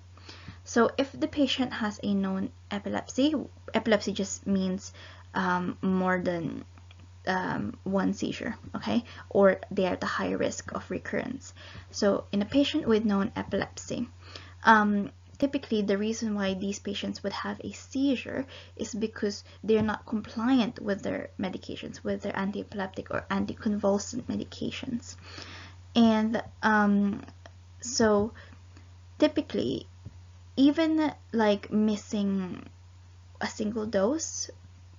So if the patient has a known epilepsy, epilepsy just means more than one seizure, okay, or they are at a high risk of recurrence. So in a patient with known epilepsy, typically the reason why these patients would have a seizure is because they're not compliant with their medications, with their anti-epileptic or anticonvulsant medications. And so typically, even like missing a single dose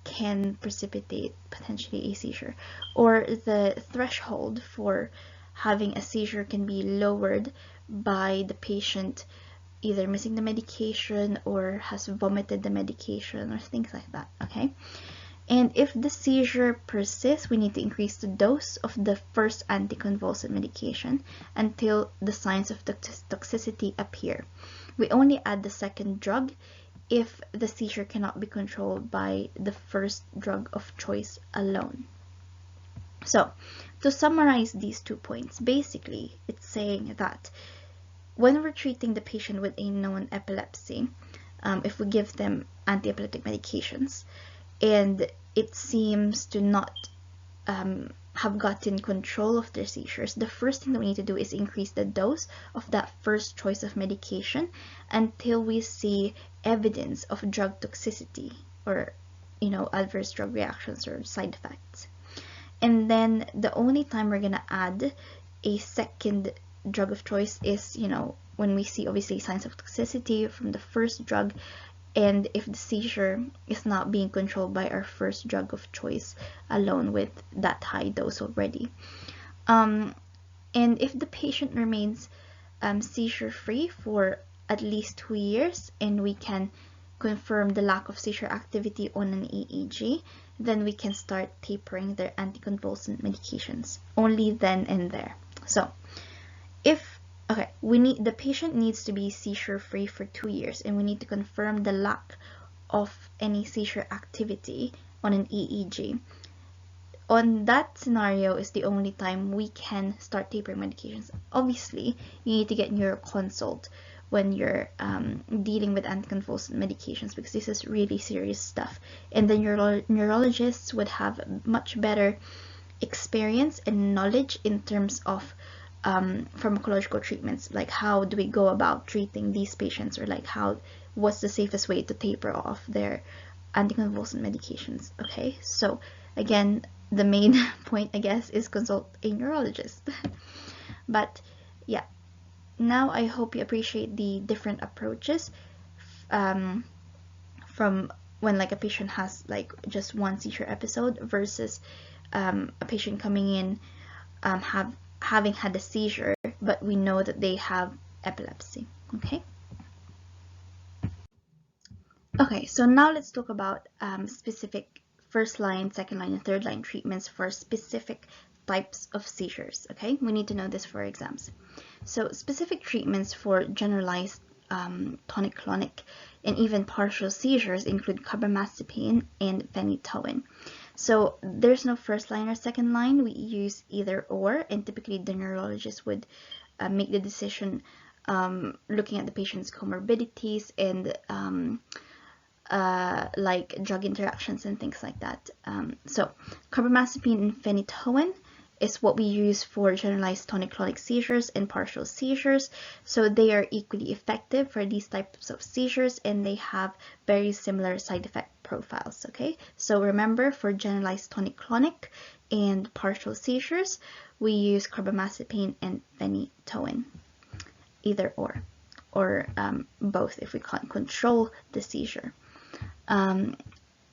can precipitate potentially a seizure, or the threshold for having a seizure can be lowered by the patient either missing the medication or has vomited the medication or things like that. Okay, and if the seizure persists, we need to increase the dose of the first anticonvulsant medication until the signs of toxicity appear. We only add the second drug if the seizure cannot be controlled by the first drug of choice alone. So, to summarize these 2 points, basically it's saying that when we're treating the patient with a known epilepsy, if we give them antiepileptic medications and it seems to not have gotten control of their seizures, the first thing that we need to do is increase the dose of that first choice of medication until we see evidence of drug toxicity or adverse drug reactions or side effects. And then the only time we're gonna add a second drug of choice is when we see obviously signs of toxicity from the first drug, and if the seizure is not being controlled by our first drug of choice alone with that high dose already. And if the patient remains seizure free for at least 2 years and we can confirm the lack of seizure activity on an EEG, then we can start tapering their anticonvulsant medications only then and there. So if the patient needs to be seizure free for 2 years and we need to confirm the lack of any seizure activity on an EEG. On that scenario is the only time we can start tapering medications. Obviously, you need to get your consult when you're dealing with anticonvulsant medications, because this is really serious stuff. And then your neurologists would have much better experience and knowledge in terms of pharmacological treatments, like how do we go about treating these patients, or like what's the safest way to taper off their anticonvulsant medications. Okay, so again, the main point, I guess, is consult a neurologist. But yeah, now I hope you appreciate the different approaches from when like a patient has like just one seizure episode versus a patient coming in having had a seizure, but we know that they have epilepsy. Okay, so now let's talk about specific first line, second line, and third line treatments for specific types of seizures. Okay, we need to know this for exams. So specific treatments for generalized tonic-clonic and even partial seizures include carbamazepine and phenytoin. So there's no first line or second line. We use either or, and typically the neurologist would make the decision looking at the patient's comorbidities and like drug interactions and things like that. So carbamazepine and phenytoin is what we use for generalized tonic-clonic seizures and partial seizures. So they are equally effective for these types of seizures, and they have very similar side effect profiles. Okay, so remember, for generalized tonic-clonic and partial seizures, we use carbamazepine and phenytoin, either or both if we can't control the seizure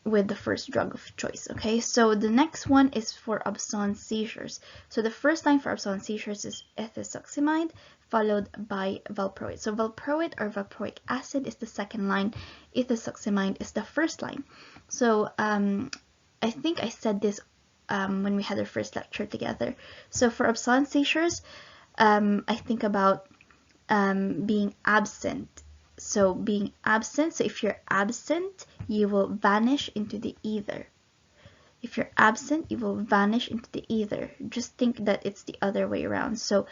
with the first drug of choice. Okay, so the next one is for absence seizures. So the first line for absence seizures is ethosuximide, followed by valproate. So valproate or valproic acid is the second line, ethosuximide is the first line. So I think I said this when we had our first lecture together. So for absence seizures, I think about being absent. So being absent, so if you're absent, you will vanish into the ether. If you're absent, you will vanish into the ether. Just think that it's the other way around. So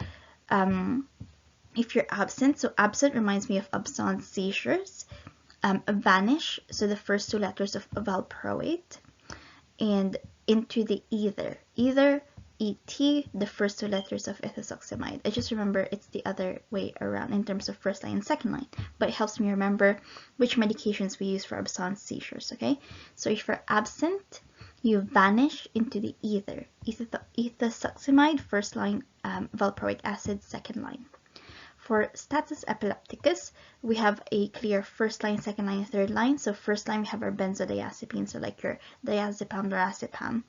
if you're absent, so absent reminds me of absence seizures. Vanish, so the first 2 letters of valproate, and into the ether. Ether, ET, the first 2 letters of ethosuximide. I just remember it's the other way around in terms of first line and second line, but it helps me remember which medications we use for absence seizures. Okay, so if you're absent, you vanish into the ether. Ethosuximide, first line, valproic acid, second line. For status epilepticus, we have a clear first line, second line, third line. So first line, we have our benzodiazepine, so like your diazepam, lorazepam,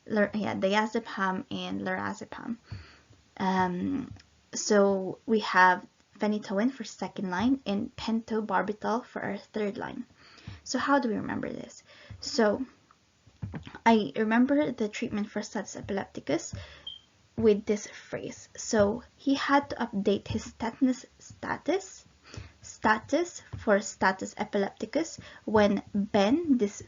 diazepam and lorazepam. So we have phenytoin for second line and pentobarbital for our third line. So how do we remember this? So I remember the treatment for status epilepticus with this phrase. So he had to update his tetanus status for status epilepticus when Ben, this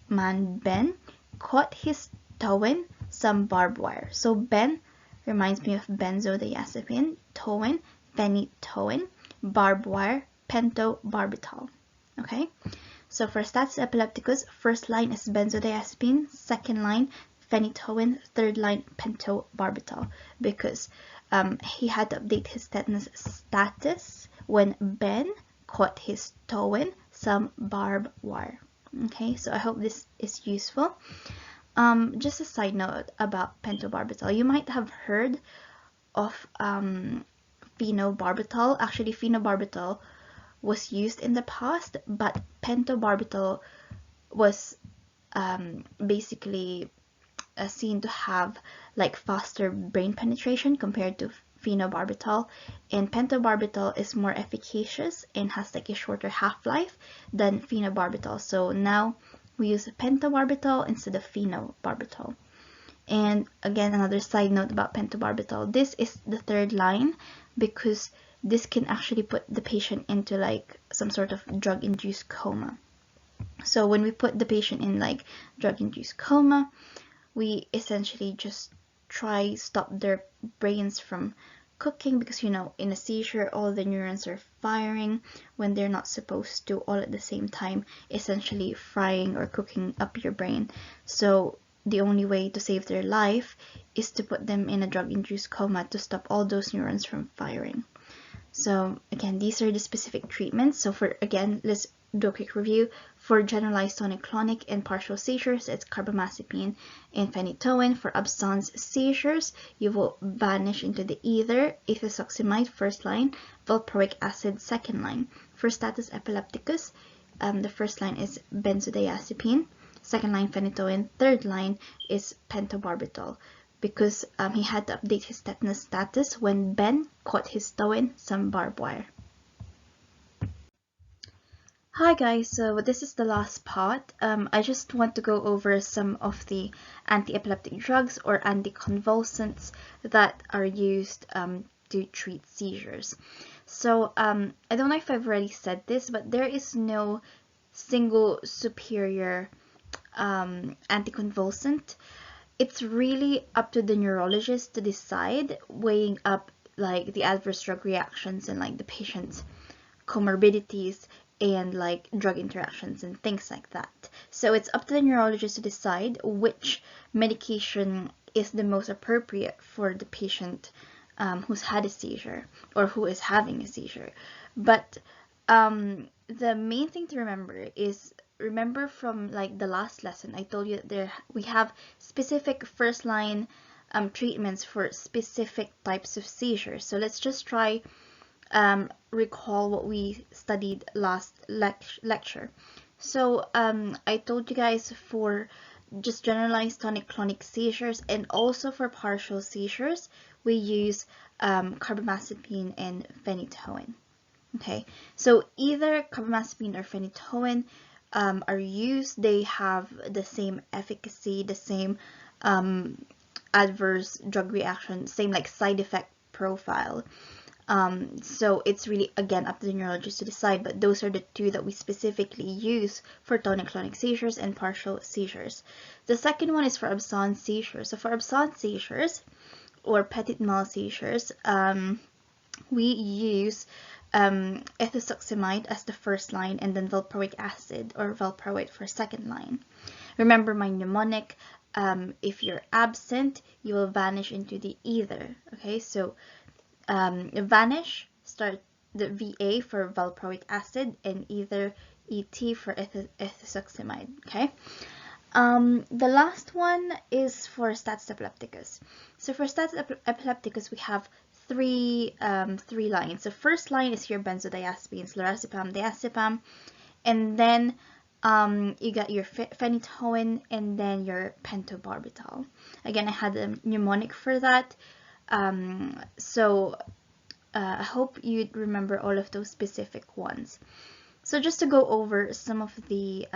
man Ben, caught his toe in some barbed wire. So Ben reminds me of benzodiazepine, toe-in, phenytoin, barbed wire, pentobarbital. Okay, so for status epilepticus, first line is benzodiazepine, second line phenytoin, third line pentobarbital, because he had to update his tetanus status when Ben caught his toe in some barbed wire. Okay, so I hope this is useful. Just a side note about pentobarbital. You might have heard of phenobarbital. Actually, phenobarbital was used in the past, but pentobarbital was basically seen to have like faster brain penetration compared to phenobarbital, and pentobarbital is more efficacious and has like a shorter half-life than phenobarbital. So now we use pentobarbital instead of phenobarbital. And again, another side note about pentobarbital, this is the third line because this can actually put the patient into like some sort of drug-induced coma. So when we put the patient in like drug-induced coma, we essentially just try stop their brains from cooking, because you know, in a seizure all the neurons are firing when they're not supposed to, all at the same time, essentially frying or cooking up your brain. So the only way to save their life is to put them in a drug-induced coma to stop all those neurons from firing. So again, these are the specific treatments. So for, again, let's do a quick review. For generalized tonic-clonic and partial seizures, it's carbamazepine and phenytoin. For absence seizures, you will vanish into the ether, ethosuximide, first line, valproic acid, second line. For status epilepticus, the first line is benzodiazepine, second line phenytoin, third line is pentobarbital, because he had to update his tetanus status when Ben caught his toe in some barbed wire. Hi guys, so this is the last part. I just want to go over some of the anti-epileptic drugs or anticonvulsants that are used to treat seizures. So I don't know if I've already said this, but there is no single superior anticonvulsant. It's really up to the neurologist to decide, weighing up like the adverse drug reactions and like the patient's comorbidities and like drug interactions and things like that. So it's up to the neurologist to decide which medication is the most appropriate for the patient who's had a seizure or who is having a seizure. But the main thing to remember is, remember from like the last lesson, I told you that we have specific first line treatments for specific types of seizures. So let's just try recall what we studied last lecture. So I told you guys for just generalized tonic-clonic seizures and also for partial seizures, we use carbamazepine and phenytoin. Okay, so either carbamazepine or phenytoin are used. They have the same efficacy, the same adverse drug reaction, same like side effect profile. So it's really, again, up to the neurologist to decide, but those are the two that we specifically use for tonic-clonic seizures and partial seizures. The second one is for absence seizures. So for absence seizures or petit mal seizures, we use ethosuximide as the first line and then valproic acid or valproate for second line. Remember my mnemonic, if you're absent, you will vanish into the ether. Okay, so vanish, start the VA for valproic acid and either ET for ethosuximide. Okay, The last one is for status epilepticus. So for status epilepticus, we have three lines. The first line is your benzodiazepines, lorazepam, diazepam, and then you got your phenytoin, and then your pentobarbital. Again, I had a mnemonic for that. So I hope you remember all of those specific ones. So just to go over some of the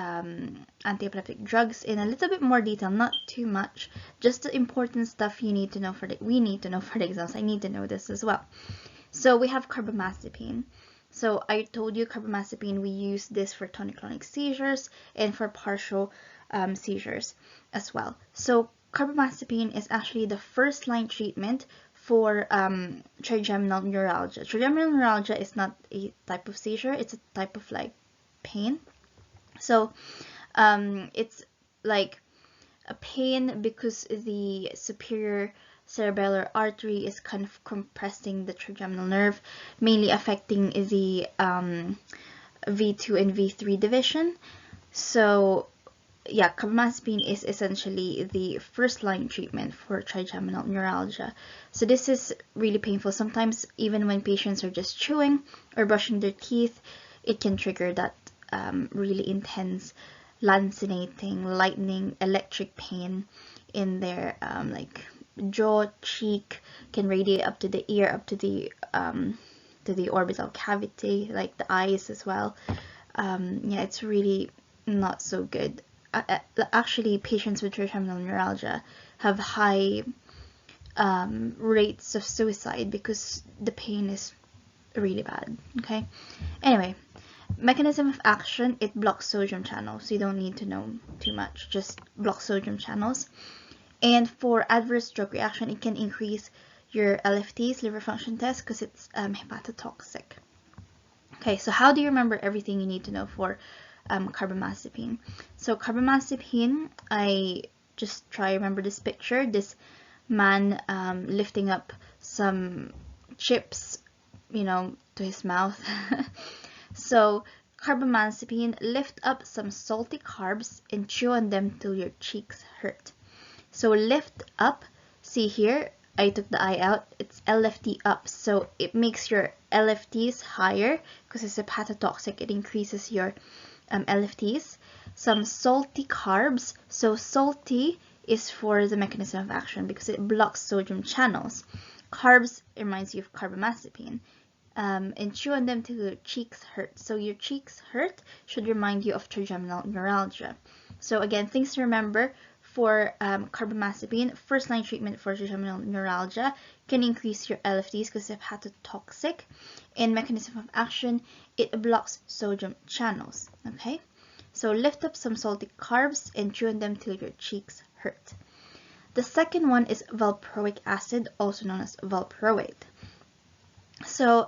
anti-epileptic drugs in a little bit more detail, not too much, just the important stuff you need to know we need to know for the exams. I need to know this as well. So we have carbamazepine. So I told you carbamazepine, we use this for tonic-clonic seizures and for partial seizures as well. So carbamazepine is actually the first line treatment for trigeminal neuralgia. Trigeminal neuralgia is not a type of seizure, it's a type of like pain. So it's like a pain because the superior cerebellar artery is kind of compressing the trigeminal nerve, mainly affecting the V2 and V3 division. So yeah, carbamazepine is essentially the first line treatment for trigeminal neuralgia. So this is really painful. Sometimes even when patients are just chewing or brushing their teeth, it can trigger that really intense lancinating, lightning, electric pain in their like jaw, cheek, can radiate up to the ear, up to the orbital cavity, like the eyes as well. Yeah, it's really not so good. Actually, patients with trigeminal neuralgia have high rates of suicide because the pain is really bad. Okay. Anyway, mechanism of action, it blocks sodium channels. So you don't need to know too much. Just block sodium channels. And for adverse drug reaction, it can increase your LFTs, liver function test, because it's hepatotoxic. Okay, so how do you remember everything you need to know for carbamazepine? So carbamazepine, I just try to remember this picture, this man lifting up some chips, you know, to his mouth. So carbamazepine, lift up some salty carbs and chew on them till your cheeks hurt. So lift up, see here, I took the I out, it's LFT up, so it makes your LFTs higher because it's hepatotoxic, it increases your LFTs. Some salty carbs, so salty is for the mechanism of action because it blocks sodium channels. Carbs reminds you of carbamazepine. And chew on them till your cheeks hurt. So your cheeks hurt should remind you of trigeminal neuralgia. So again, things to remember for carbamazepine, first line treatment for trigeminal neuralgia, can increase your LFTs because it's hepatotoxic. In mechanism of action, it blocks sodium channels. Okay, so lift up some salty carbs and chew on them till your cheeks hurt. The second one is valproic acid, also known as valproate. So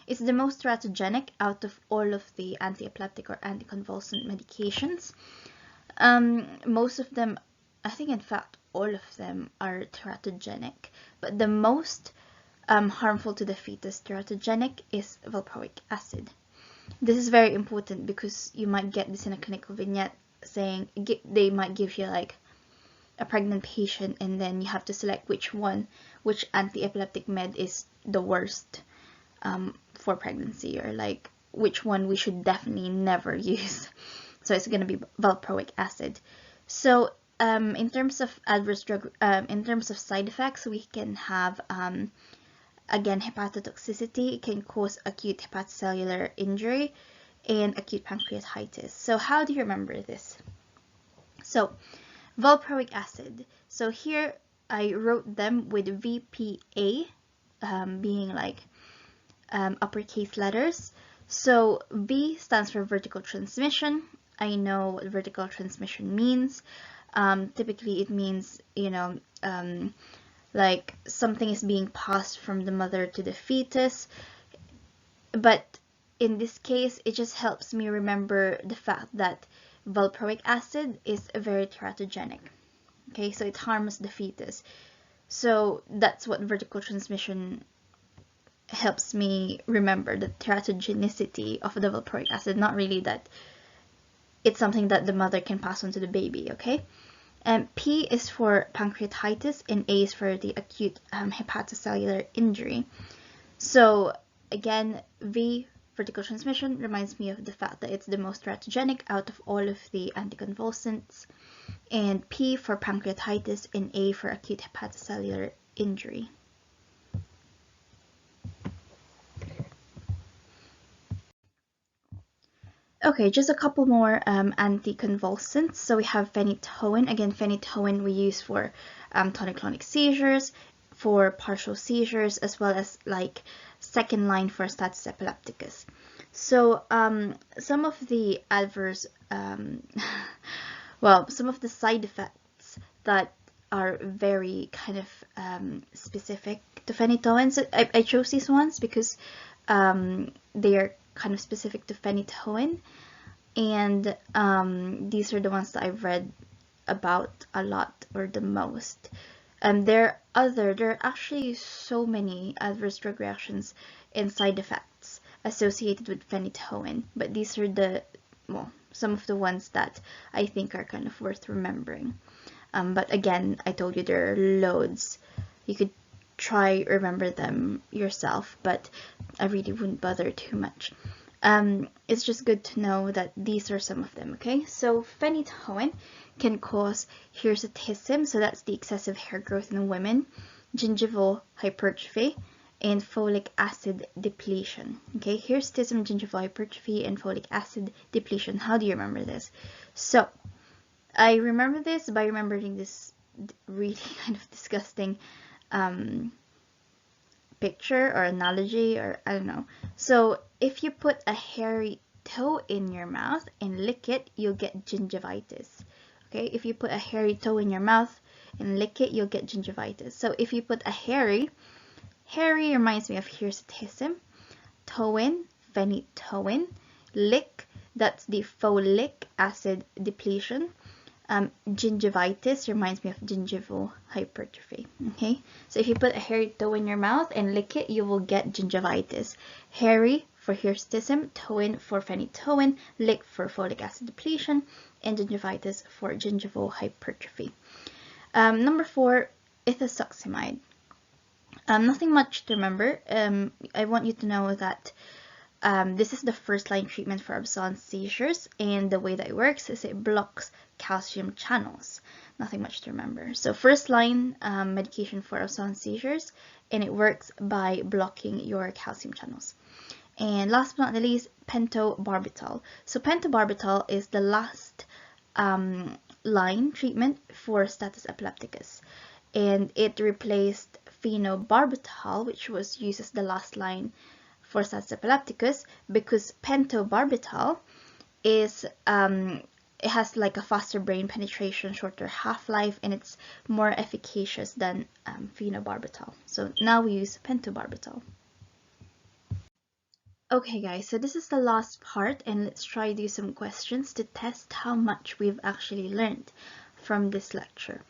it's the most teratogenic out of all of the anti-epileptic or anticonvulsant medications. Most of them, I think in fact all of them are teratogenic, but the most harmful to the fetus teratogenic is valproic acid. This is very important because you might get this in a clinical vignette saying they might give you like a pregnant patient and then you have to select which anti-epileptic med is the worst for pregnancy, or like which one we should definitely never use. So it's going to be valproic acid. So in terms of in terms of side effects, we can have again hepatotoxicity. It can cause acute hepatocellular injury and acute pancreatitis. So how do you remember this? So valproic acid. So here I wrote them with VPA being like uppercase letters. So V stands for vertical transmission. I know what vertical transmission means. Typically it means, you know, like something is being passed from the mother to the fetus. But in this case, it just helps me remember the fact that valproic acid is very teratogenic. Okay, so it harms the fetus. So that's what vertical transmission helps me remember, the teratogenicity of the valproic acid, not really that it's something that the mother can pass on to the baby, okay? And P is for pancreatitis, and A is for the acute hepatocellular injury. So again, V, vertical transmission, reminds me of the fact that it's the most teratogenic out of all of the anticonvulsants, and P for pancreatitis, and A for acute hepatocellular injury. Okay, just a couple more anticonvulsants. So we have phenytoin. Again, phenytoin we use for tonic-clonic seizures, for partial seizures, as well as like second line for status epilepticus. So some of the adverse, well, some of the side effects that are very kind of specific to phenytoin. So I chose these ones because they are kind of specific to phenytoin, and these are the ones that I've read about a lot or the most. There are actually so many adverse drug reactions and side effects associated with phenytoin, but these are some of the ones that I think are kind of worth remembering. But again, I told you there are loads. You could try remember them yourself, but I really wouldn't bother too much. It's just good to know that these are some of them, okay? So phenytoin can cause hirsutism, so that's the excessive hair growth in women, gingival hypertrophy, and folic acid depletion. Okay, hirsutism, gingival hypertrophy, and folic acid depletion. How do you remember this? So I remember this by remembering this really kind of disgusting picture or analogy, or I don't know. So if you put a hairy toe in your mouth and lick it, you'll get gingivitis. Okay, if you put a hairy toe in your mouth and lick it, you'll get gingivitis. So if you put a hairy reminds me of hirsutism, toin, phenytoin, lick, that's the folic acid depletion. Gingivitis reminds me of gingival hypertrophy. Okay, so if you put a hairy toe in your mouth and lick it, you will get gingivitis. Hairy for hirsutism, toin for phenytoin, lick for folic acid depletion, and gingivitis for gingival hypertrophy. Number 4, ethosuximide. Nothing much to remember. I want you to know that this is the first line treatment for absence seizures, and the way that it works is it blocks calcium channels. Nothing much to remember. So first line medication for absence seizures, and it works by blocking your calcium channels. And last but not the least, pentobarbital. So pentobarbital is the last line treatment for status epilepticus, and it replaced phenobarbital, which was used as the last line for status epilepticus, because pentobarbital is it has like a faster brain penetration, shorter half-life, and it's more efficacious than phenobarbital. So now we use pentobarbital. Okay guys, so this is the last part, and let's try to do some questions to test how much we've actually learned from this lecture.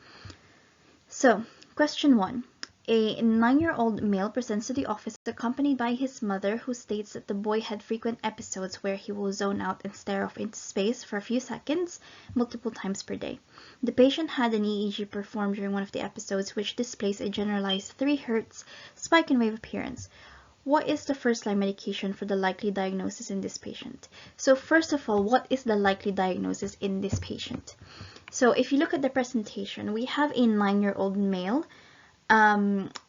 So, question 1. A 9-year-old male presents to the office accompanied by his mother, who states that the boy had frequent episodes where he will zone out and stare off into space for a few seconds, multiple times per day. The patient had an EEG performed during one of the episodes, which displays a generalized 3 Hz spike and wave appearance. What is the first-line medication for the likely diagnosis in this patient? So first of all, what is the likely diagnosis in this patient? So if you look at the presentation, we have a 9-year-old male.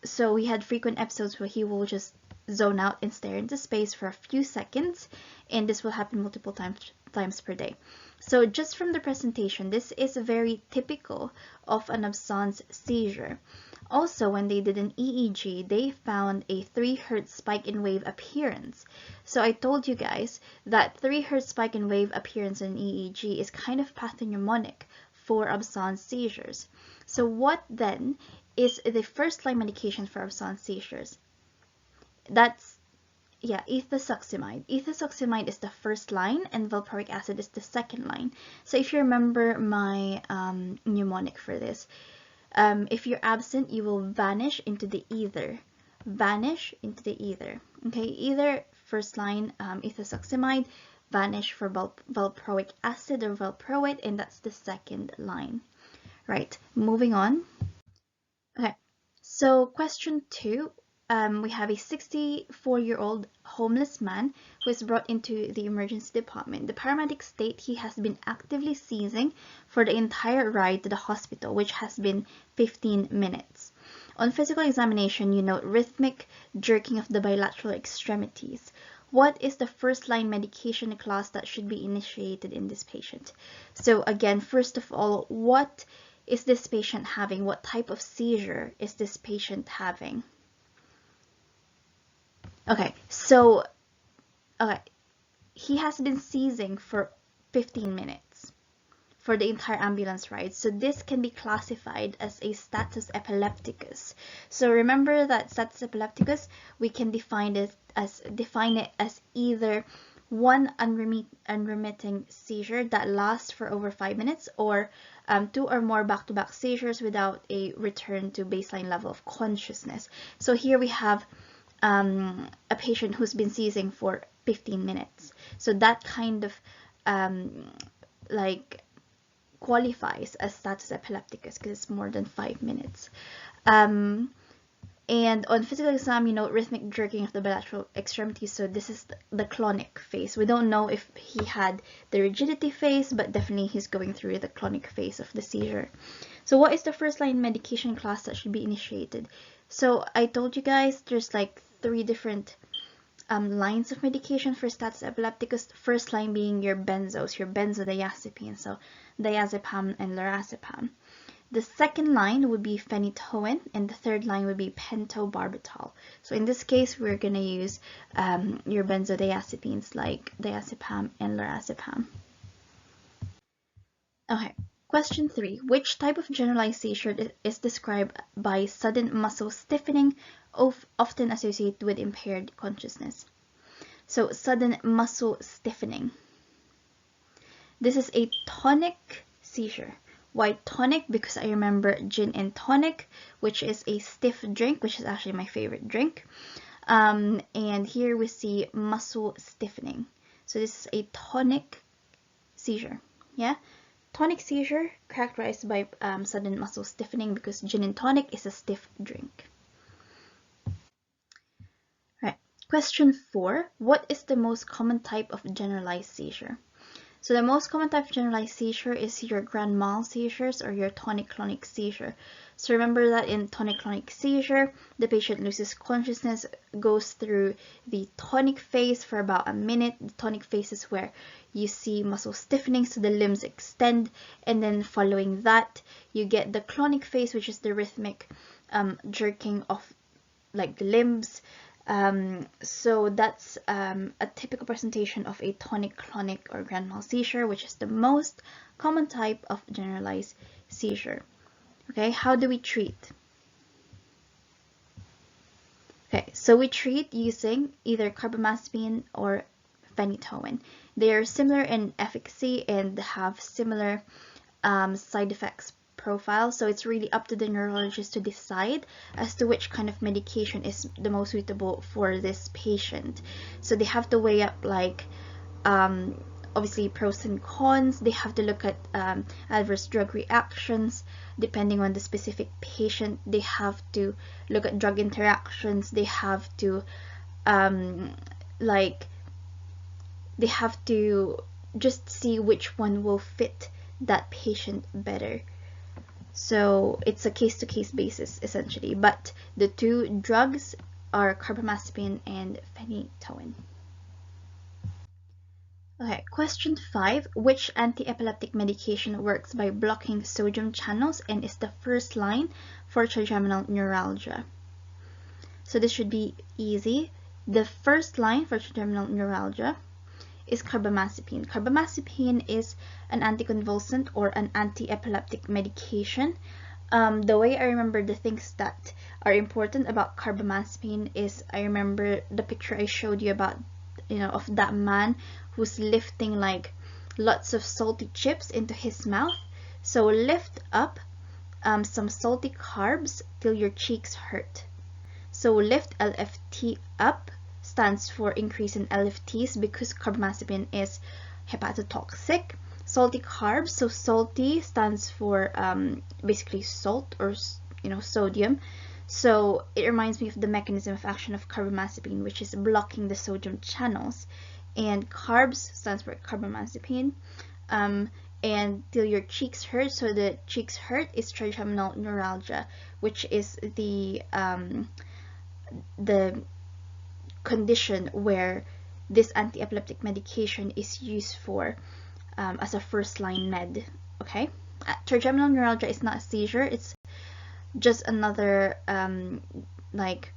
So we had frequent episodes where he will just zone out and stare into space for a few seconds, and this will happen multiple times per day. So just from the presentation, this is very typical of an absence seizure. Also, when they did an EEG, they found a 3 Hz spike in wave appearance. So I told you guys that 3 Hz spike in wave appearance in EEG is kind of pathognomonic for absence seizures. So what then is the first line medication for absence seizures? That's ethosuximide. Ethosuximide is the first line, and valproic acid is the second line. So if you remember my mnemonic for this, if you're absent, you will vanish into the ether. Vanish into the ether. Okay, either first line ethosuximide, vanish for valproic acid or valproate, and that's the second line. Right, moving on. Okay, so question 2. We have a 64-year-old homeless man who is brought into the emergency department. The paramedics state he has been actively seizing for the entire ride to the hospital, which has been 15 minutes. On physical examination, you note rhythmic jerking of the bilateral extremities. What is the first line medication class that should be initiated in this patient? So again, first of all, what is this patient having? What type of seizure is this patient having? Okay, so he has been seizing for 15 minutes for the entire ambulance ride. So this can be classified as a status epilepticus. So remember that status epilepticus, we can define it as either one unremitting seizure that lasts for over 5 minutes, or 2 or more back-to-back seizures without a return to baseline level of consciousness. So here we have a patient who's been seizing for 15 minutes. So that kind of like qualifies as status epilepticus because it's more than 5 minutes. And on physical exam, you know, rhythmic jerking of the bilateral extremities. So this is the clonic phase. We don't know if he had the rigidity phase, but definitely he's going through the clonic phase of the seizure. So what is the first line medication class that should be initiated? So I told you guys there's like 3 different lines of medication for status epilepticus. First line being your benzos, your benzodiazepines, so diazepam and lorazepam. The second line would be phenytoin, and the third line would be pentobarbital. So in this case, we're going to use your benzodiazepines like diazepam and lorazepam. Okay, question 3. Which type of generalized seizure is described by sudden muscle stiffening, often associated with impaired consciousness? So sudden muscle stiffening. This is a tonic seizure. Why tonic? Because I remember gin and tonic, which is a stiff drink, which is actually my favorite drink. And here we see muscle stiffening. So this is a tonic seizure. Yeah, tonic seizure characterized by sudden muscle stiffening because gin and tonic is a stiff drink. Right. Question 4. What is the most common type of generalized seizure? So the most common type of generalized seizure is your grand mal seizures or your tonic-clonic seizure. So remember that in tonic-clonic seizure, the patient loses consciousness, goes through the tonic phase for about a minute. The tonic phase is where you see muscle stiffening, so the limbs extend, and then following that, you get the clonic phase, which is the rhythmic jerking of like the limbs. So that's a typical presentation of a tonic-clonic or grand mal seizure, which is the most common type of generalized seizure. Okay, how do we treat? Okay, so we treat using either carbamazepine or phenytoin. They are similar in efficacy and have similar side effects profile, so it's really up to the neurologist to decide as to which kind of medication is the most suitable for this patient. So they have to weigh up like obviously pros and cons. They have to look at adverse drug reactions depending on the specific patient. They have to look at drug interactions. They have to they have to just see which one will fit that patient better. So it's a case-to-case basis essentially, but the 2 drugs are carbamazepine and phenytoin. Okay, question 5. Which anti-epileptic medication works by blocking sodium channels and is the first line for trigeminal neuralgia? So this should be easy. The first line for trigeminal neuralgia is carbamazepine. Carbamazepine is an anticonvulsant or an anti-epileptic medication. The way I remember the things that are important about carbamazepine is I remember the picture I showed you about, you know, of that man who's lifting like lots of salty chips into his mouth. So lift up some salty carbs till your cheeks hurt. So lift LFT up stands for increase in LFTs because carbamazepine is hepatotoxic. Salty carbs, so salty stands for basically salt or sodium. So it reminds me of the mechanism of action of carbamazepine, which is blocking the sodium channels. And carbs stands for carbamazepine. And till your cheeks hurt, so the cheeks hurt is trigeminal neuralgia, which is the condition where this anti-epileptic medication is used for as a first-line med. Okay, trigeminal neuralgia is not a seizure; it's just another like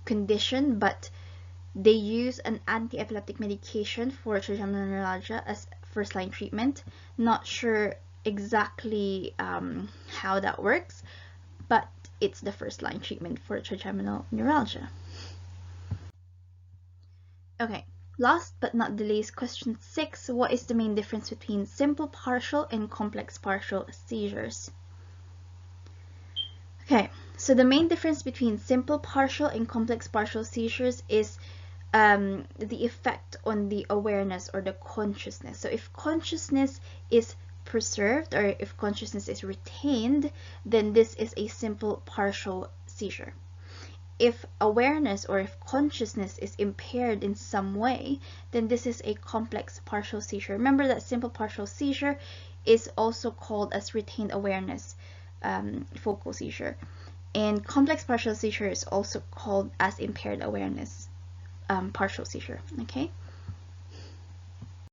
condition, but they use an anti-epileptic medication for trigeminal neuralgia as first-line treatment. Not sure exactly how that works, but it's the first-line treatment for trigeminal neuralgia. Okay, last but not the least, question 6. What is the main difference between simple partial and complex partial seizures? Okay, so the main difference between simple partial and complex partial seizures is the effect on the awareness or the consciousness. So if consciousness is preserved or if consciousness is retained, then this is a simple partial seizure. If awareness or if consciousness is impaired in some way, then this is a complex partial seizure. Remember that simple partial seizure is also called as retained awareness focal seizure, and complex partial seizure is also called as impaired awareness partial seizure. Okay,